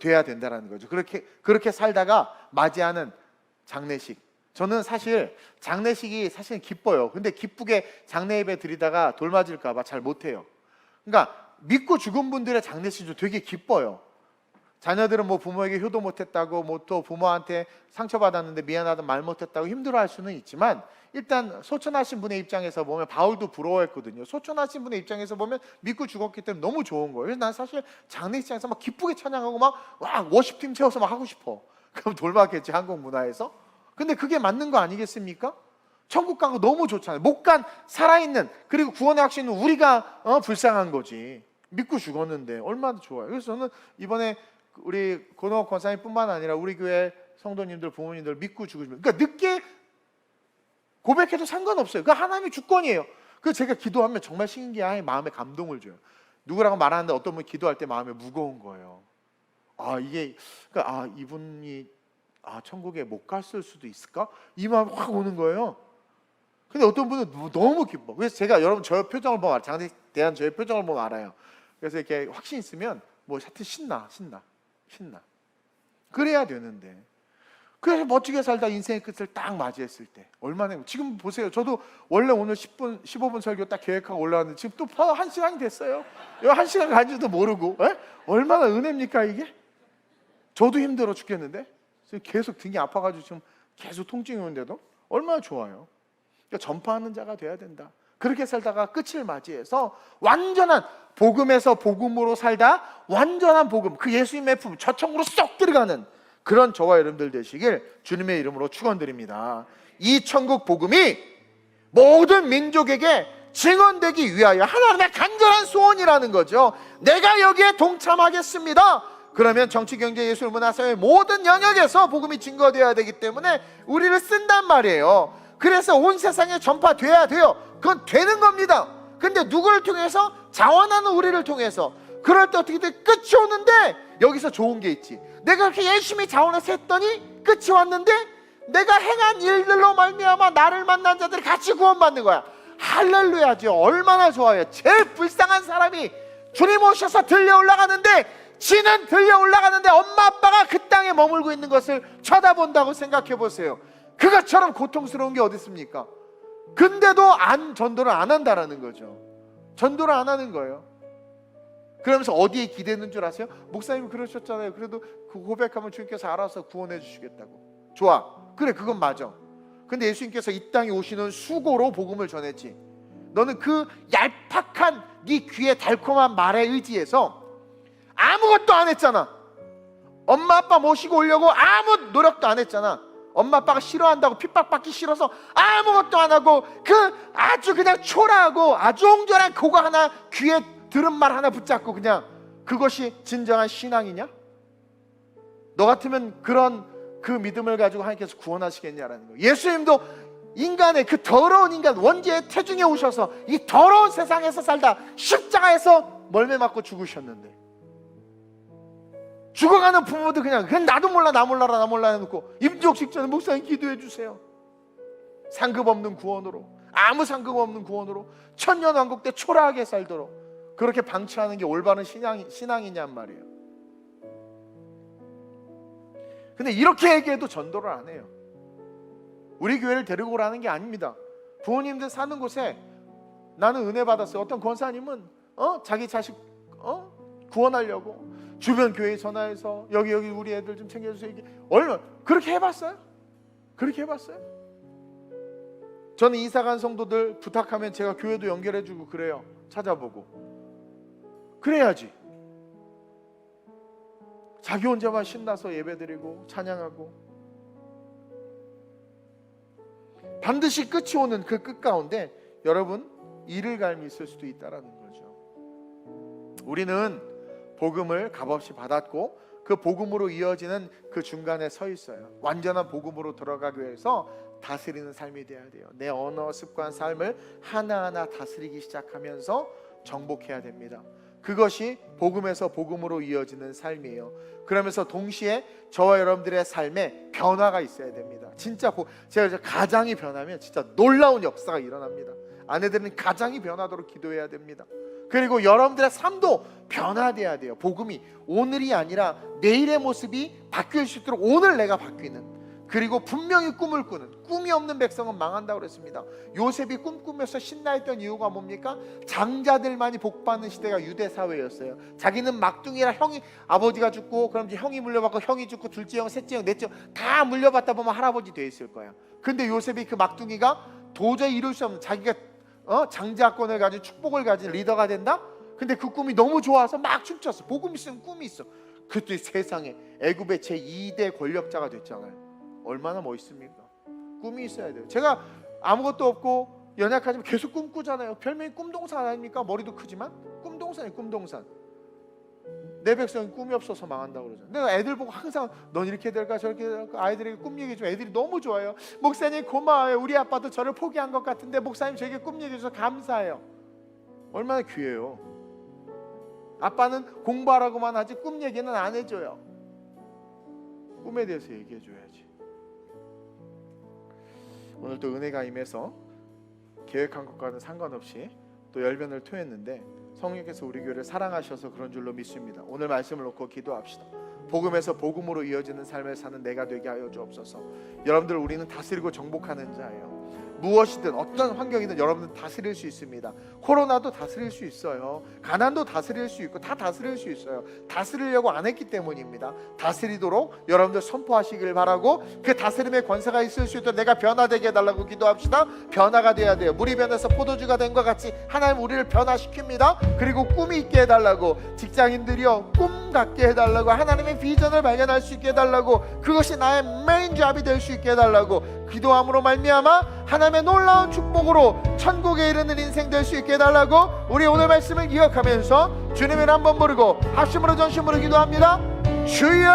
돼야 된다라는 거죠. 그렇게 살다가 맞이하는 장례식. 저는 사실 장례식이 사실은 기뻐요. 근데 기쁘게 장례 예배 드리다가 돌 맞을까 봐 잘 못해요. 그러니까 믿고 죽은 분들의 장례식도 되게 기뻐요. 자녀들은 뭐 부모에게 효도 못했다고, 뭐 또 부모한테 상처받았는데 미안하다 말 못했다고 힘들어할 수는 있지만, 일단 소천하신 분의 입장에서 보면, 바울도 부러워했거든요. 소천하신 분의 입장에서 보면 믿고 죽었기 때문에 너무 좋은 거예요. 그래서 난 사실 장례식장에서 막 기쁘게 찬양하고 막 워십팀 채워서 막 하고 싶어. 그럼 돌맞겠지, 한국 문화에서. 근데 그게 맞는 거 아니겠습니까? 천국 간 거 너무 좋잖아요. 못 간 살아있는, 그리고 구원의 확신은 우리가 불쌍한 거지. 믿고 죽었는데 얼마나 좋아요. 그래서 저는 이번에 우리 고노 권사님뿐만 아니라 우리 교회 성도님들, 부모님들 믿고 죽으시면, 그러니까 늦게 고백해도 상관없어요. 그 하나님의 주권이에요. 그 제가 기도하면 정말 신기하게 마음에 감동을 줘요. 누구라고 말하는데 어떤 분이 기도할 때 마음에 무거운 거예요. 이게 그러니까 이분이 천국에 못 갔을 수도 있을까? 이 마음이 확 오는 거예요. 근데 어떤 분은 너무 기뻐. 그래서 제가 여러분 저의 표정을 보면 알아요. 장례에 대한 저의 표정을 보면 알아요. 그래서 이렇게 확신 있으면 뭐 하여튼 신나. 그래야 되는데, 그래서 멋지게 살다 인생의 끝을 딱 맞이했을 때 얼마나, 지금 보세요. 저도 원래 오늘 10분 15분 설교 딱 계획하고 올라왔는데 지금 또 1시간이 됐어요. 1시간 간지도 모르고. 얼마나 은혜입니까 이게? 저도 힘들어 죽겠는데 계속 등이 아파가지고 지금 계속 통증이 오는데도 얼마나 좋아요. 그러니까 전파하는 자가 돼야 된다. 그렇게 살다가 끝을 맞이해서 완전한 복음에서 복음으로 살다 완전한 복음, 그 예수님의 품, 저천국으로 쏙 들어가는 그런 저와 여러분들 되시길 주님의 이름으로 축원드립니다. 이 천국 복음이 모든 민족에게 증언되기 위하여 하나님의 간절한 소원이라는 거죠. 내가 여기에 동참하겠습니다. 그러면 정치, 경제, 예술, 문화, 사회 모든 영역에서 복음이 증거되어야 되기 때문에 우리를 쓴단 말이에요. 그래서 온 세상에 전파돼야 돼요. 그건 되는 겁니다. 근데 누구를 통해서? 자원하는 우리를 통해서. 그럴 때 어떻게 돼? 끝이 오는데 여기서 좋은 게 있지. 내가 그렇게 열심히 자원해서 했더니 끝이 왔는데 내가 행한 일들로 말미암아 나를 만난 자들이 같이 구원받는 거야. 할렐루야죠. 얼마나 좋아요. 제일 불쌍한 사람이 주님 오셔서 들려 올라가는데, 지는 들려 올라가는데 엄마 아빠가 그 땅에 머물고 있는 것을 쳐다본다고 생각해 보세요. 그것처럼 고통스러운 게 어디 있습니까? 근데도 전도를 안 한다라는 거죠. 전도를 안 하는 거예요. 그러면서 어디에 기대는 줄 아세요? 목사님이 그러셨잖아요. 그래도 그 고백하면 주님께서 알아서 구원해 주시겠다고. 좋아, 그래, 그건 맞아. 근데 예수님께서 이 땅에 오시는 수고로 복음을 전했지. 너는 그 얄팍한 네 귀의 달콤한 말에 의지해서 아무것도 안 했잖아. 엄마 아빠 모시고 오려고 아무 노력도 안 했잖아. 엄마 아빠가 싫어한다고 핍박받기 싫어서 아무것도 안 하고 그 아주 그냥 초라하고 아주 옹졸한 그거 하나, 귀에 들은 말 하나 붙잡고 그냥, 그것이 진정한 신앙이냐? 너 같으면 그런 그 믿음을 가지고 하나님께서 구원하시겠냐라는 거예요. 예수님도 인간의 그 더러운 인간 원죄의 태중에 오셔서 이 더러운 세상에서 살다 십자가에서 멀매 맞고 죽으셨는데, 죽어가는 부모도 그냥 나도 몰라 나 몰라라 해놓고 임종 직전에 목사님 기도해 주세요. 상급 없는 구원으로, 아무 상급 없는 구원으로 천년왕국 때 초라하게 살도록 그렇게 방치하는 게 올바른 신앙이냔 말이에요. 근데 이렇게 얘기해도 전도를 안 해요. 우리 교회를 데리고 오라는 게 아닙니다. 부모님들 사는 곳에 나는 은혜 받았어요. 어떤 권사님은 자기 자식 구원하려고 주변 교회에 전화해서 여기 우리 애들 좀 챙겨주세요. 이게 얼마 그렇게 해봤어요? 그렇게 해봤어요? 저는 이사간 성도들 부탁하면 제가 교회도 연결해주고 그래요. 찾아보고. 그래야지. 자기 혼자만 신나서 예배드리고 찬양하고. 반드시 끝이 오는 그 끝 가운데 여러분 이를갈미 있을 수도 있다라는 거죠. 우리는 복음을 값없이 받았고 그 복음으로 이어지는 그 중간에 서 있어요. 완전한 복음으로 들어가기 위해서 다스리는 삶이 돼야 돼요. 내 언어, 습관, 삶을 하나하나 다스리기 시작하면서 정복해야 됩니다. 그것이 복음에서 복음으로 이어지는 삶이에요. 그러면서 동시에 저와 여러분들의 삶에 변화가 있어야 됩니다. 진짜 제가 가장이 변하면 진짜 놀라운 역사가 일어납니다. 아내들은 가장이 변하도록 기도해야 됩니다. 그리고 여러분들의 삶도 변화돼야 돼요. 복음이 오늘이 아니라 내일의 모습이 바뀔 수 있도록 오늘 내가 바뀌는, 그리고 분명히 꿈을 꾸는, 꿈이 없는 백성은 망한다고 그랬습니다. 요셉이 꿈꾸면서 신나했던 이유가 뭡니까? 장자들만이 복받는 시대가 유대 사회였어요. 자기는 막둥이라 형이, 아버지가 죽고 그럼 이제 형이 물려받고 형이 죽고 둘째 형, 셋째 형, 넷째 형 다 물려받다 보면 할아버지 돼 있을 거야. 근데 요셉이 그 막둥이가 도저히 이룰 수 없는, 자기가 장자권을 가진 축복을 가진 리더가 된다? 근데 그 꿈이 너무 좋아서 막 춤췄어. 복음 있으면 꿈이 있어. 그때 세상에 애굽의 제2대 권력자가 됐잖아요. 얼마나 멋있습니까? 꿈이 있어야 돼요. 제가 아무것도 없고 연약하지만 계속 꿈꾸잖아요. 별명이 꿈동산 아닙니까? 머리도 크지만 꿈동산이에요. 꿈동산. 내 백성이 꿈이 없어서 망한다고 그러잖아요. 내가 애들 보고 항상 넌 이렇게 될까 저렇게 될까 아이들에게 꿈 얘기해 주면 애들이 너무 좋아요. 목사님 고마워요. 우리 아빠도 저를 포기한 것 같은데 목사님 저에게 꿈 얘기해 주셔서 감사해요. 얼마나 귀해요. 아빠는 공부하라고만 하지 꿈 얘기는 안 해줘요. 꿈에 대해서 얘기해 줘야지. 오늘 또 은혜가 임해서 계획한 것과는 상관없이 또 열변을 토했는데 성령께서 우리 교회를 사랑하셔서 그런 줄로 믿습니다. 오늘 말씀을 놓고 기도합시다. 복음에서 복음으로 이어지는 삶을 사는 내가 되게 하여 주옵소서. 여러분들, 우리는 다스리고 정복하는 자예요. 무엇이든 어떤 환경이든 여러분들 다스릴 수 있습니다. 코로나도 다스릴 수 있어요. 가난도 다스릴 수 있고 다 다스릴 수 있어요. 다스리려고 안 했기 때문입니다. 다스리도록 여러분들 선포하시길 바라고, 그 다스림의 권세가 있을 수 있도록 내가 변화되게 해달라고 기도합시다. 변화가 돼야 돼요. 물이 변해서 포도주가 된 것 같이 하나님 우리를 변화시킵니다. 그리고 꿈이 있게 해달라고, 직장인들이요 꿈 갖게 해달라고, 하나님의 비전을 발견할 수 있게 해달라고, 그것이 나의 메인 잡이 될 수 있게 해달라고 기도함으로 말미암아 하나님의 놀라운 축복으로 천국에 이르는 인생 될 수 있게 해달라고 우리 오늘 말씀을 기억하면서 주님을 한번 부르고 합심으로 전심으로 기도합니다. 주여!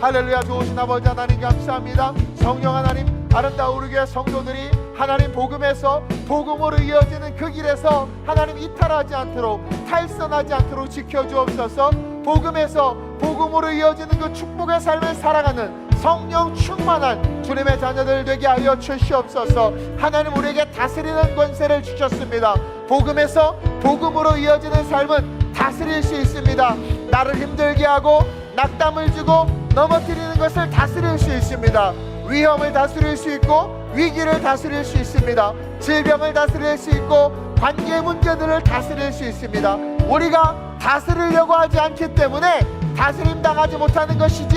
할렐루야. 좋으신 아버지 하나님 감사합니다. 성령 하나님, 아름다운 우리 교회 성도들이 하나님 복음에서 복음으로 이어지는 그 길에서 하나님 이탈하지 않도록, 탈선하지 않도록 지켜주옵소서. 복음에서 복음으로 이어지는 그 축복의 삶을 살아가는 성령 충만한 주님의 자녀들 되게 하여 주시옵소서. 하나님 우리에게 다스리는 권세를 주셨습니다. 복음에서 복음으로 이어지는 삶은 다스릴 수 있습니다. 나를 힘들게 하고 낙담을 주고 넘어뜨리는 것을 다스릴 수 있습니다. 위험을 다스릴 수 있고 위기를 다스릴 수 있습니다. 질병을 다스릴 수 있고 관계 문제들을 다스릴 수 있습니다. 우리가 다스리려고 하지 않기 때문에 다스림 당하지 못하는 것이지,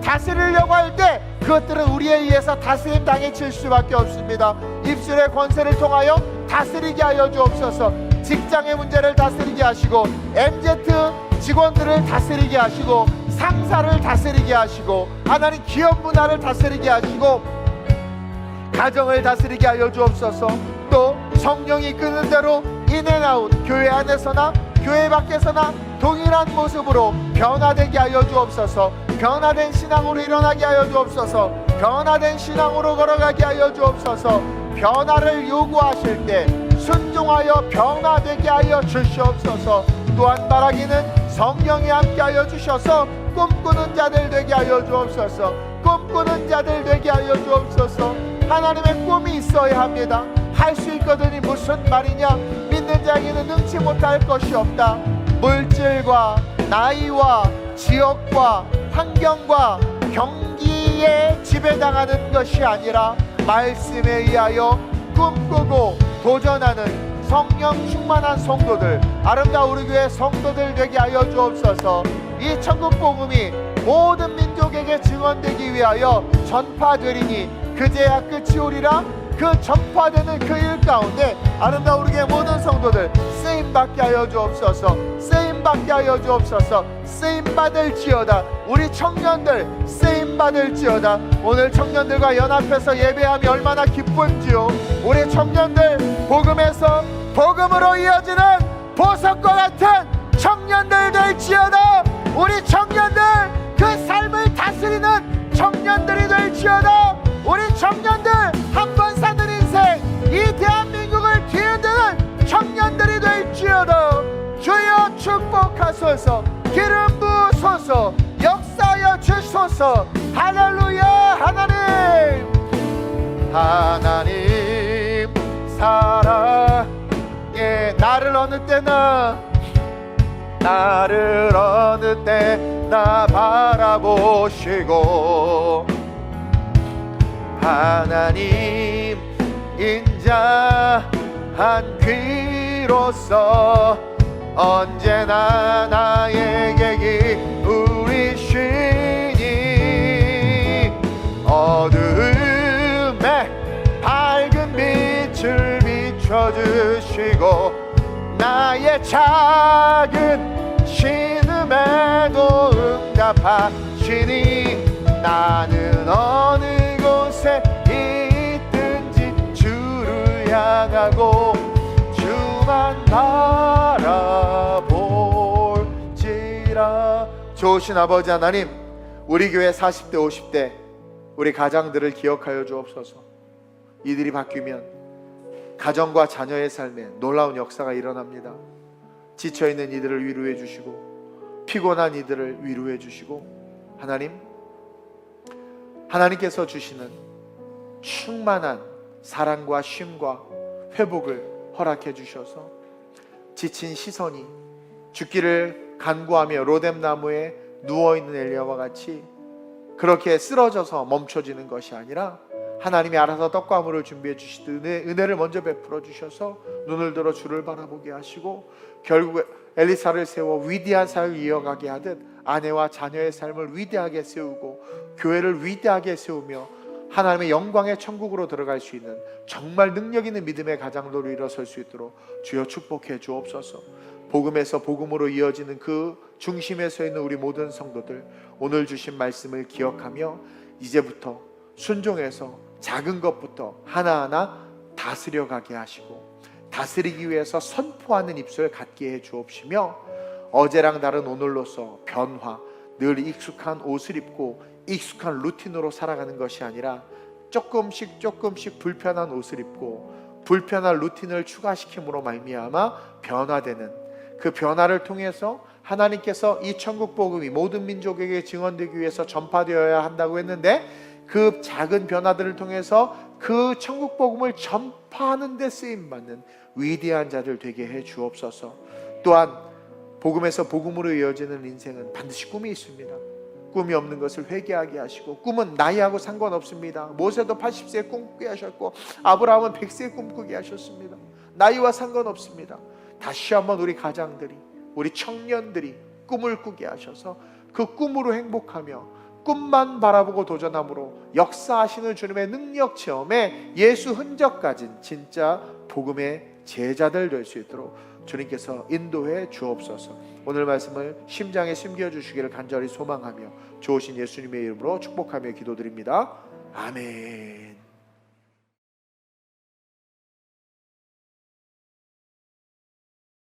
다스리려고 할 때 그것들은 우리에 의해서 다스림 당해질 수밖에 없습니다. 입술의 권세를 통하여 다스리게 하여 주옵소서. 직장의 문제를 다스리게 하시고, MZ 직원들을 다스리게 하시고, 상사를 다스리게 하시고, 하나님 기업 문화를 다스리게 하시고, 가정을 다스리게 하여 주옵소서. 또 성령이 이끄는 대로 인앤아웃, 교회 안에서나 교회 밖에서나 동일한 모습으로 변화되게 하여 주옵소서. 변화된 신앙으로 일어나게 하여 주옵소서. 변화된 신앙으로 걸어가게 하여 주옵소서. 변화를 요구하실 때 순종하여 변화되게 하여 주시옵소서. 또한 바라기는 성령이 함께하여 주셔서 꿈꾸는 자들 되게 하여 주옵소서. 꿈꾸는 자들 되게 하여 주옵소서. 하나님의 꿈이 있어야 합니다. 할 수 있거든이 무슨 말이냐? 믿는 자에게는 능치 못할 것이 없다. 물질과 나이와 지역과 환경과 경기에 지배당하는 것이 아니라 말씀에 의하여 꿈꾸고 도전하는 성령 충만한 성도들, 아름다운 우리 교회 성도들 되게 하여 주옵소서. 이 천국 복음이 모든 민족에게 증언되기 위하여 전파되리니 그제야 끝이 오리라. 그 전파되는 그 일 가운데 아름다운 우리 교회 모든 성도들 쓰임받게 하여 주옵소서. 쓰임받게 하여 주옵소서. 쓰임받을지어다. 우리 청년들 쓰임받을지어다. 오늘 청년들과 연합해서 예배함이 얼마나 기쁜지요. 우리 청년들 복음에서 복음으로 이어지는 보석과 같은 청년들 될지어다. 우리 청년들 그 삶을 다스리는 청년들이 될지어다. 우리 청년들 한 번 사는 인생 이 대한민국을 뒤흔드는 청년들이 될지어다. 주여 축복하소서. 기름 부으소서. 역사하여 주소서. 할렐루야. 하나님, 하나님 사랑에 나를 어느 때나 바라보시고 하나님 인자한 귀로서 언제나 나에게 기울이시니 어두움에 밝은 빛을 비춰주시고 나의 작은 신음에도 응답하시니 나는 어느 곳에 있든지 주를 향하고 주만 바라볼지라. 좋으신 아버지 하나님, 우리 교회 40대 50대 우리 가장들을 기억하여 주옵소서. 이들이 바뀌면 가정과 자녀의 삶에 놀라운 역사가 일어납니다. 지쳐있는 이들을 위로해 주시고 피곤한 이들을 위로해 주시고 하나님께서 주시는 충만한 사랑과 쉼과 회복을 허락해 주셔서 지친 시선이 죽기를 간구하며 로뎀나무에 누워있는 엘리야와 같이 그렇게 쓰러져서 멈춰지는 것이 아니라 하나님이 알아서 떡과 물을 준비해 주시듯 은혜를 먼저 베풀어 주셔서 눈을 들어 주를 바라보게 하시고 결국 엘리사를 세워 위대한 삶을 이어가게 하듯 아내와 자녀의 삶을 위대하게 세우고 교회를 위대하게 세우며 하나님의 영광의 천국으로 들어갈 수 있는 정말 능력 있는 믿음의 가장들로 일어설 수 있도록 주여 축복해 주옵소서. 복음에서 복음으로 이어지는 그 중심에 서 있는 우리 모든 성도들, 오늘 주신 말씀을 기억하며 이제부터 순종해서 작은 것부터 하나하나 다스려 가게 하시고 다스리기 위해서 선포하는 입술 갖게 해 주옵시며 어제랑 다른 오늘로서 변화, 늘 익숙한 옷을 입고 익숙한 루틴으로 살아가는 것이 아니라 조금씩 불편한 옷을 입고 불편한 루틴을 추가시킴으로 말미암아 변화되는 그 변화를 통해서 하나님께서 이 천국 복음이 모든 민족에게 증언되기 위해서 전파되어야 한다고 했는데 그 작은 변화들을 통해서 그 천국 복음을 전파하는 데 쓰임받는 위대한 자들 되게 해 주옵소서. 또한 복음에서 복음으로 이어지는 인생은 반드시 꿈이 있습니다. 꿈이 없는 것을 회개하게 하시고 꿈은 나이하고 상관없습니다. 모세도 80세에 꿈꾸게 하셨고 아브라함은 100세에 꿈꾸게 하셨습니다. 나이와 상관없습니다. 다시 한번 우리 가장들이 우리 청년들이 꿈을 꾸게 하셔서 그 꿈으로 행복하며 꿈만 바라보고 도전함으로 역사하시는 주님의 능력 체험에 예수 흔적 가진 진짜 복음의 제자들 될 수 있도록 주님께서 인도해 주옵소서. 오늘 말씀을 심장에 심겨주시기를 간절히 소망하며 좋으신 예수님의 이름으로 축복하며 기도드립니다. 아멘.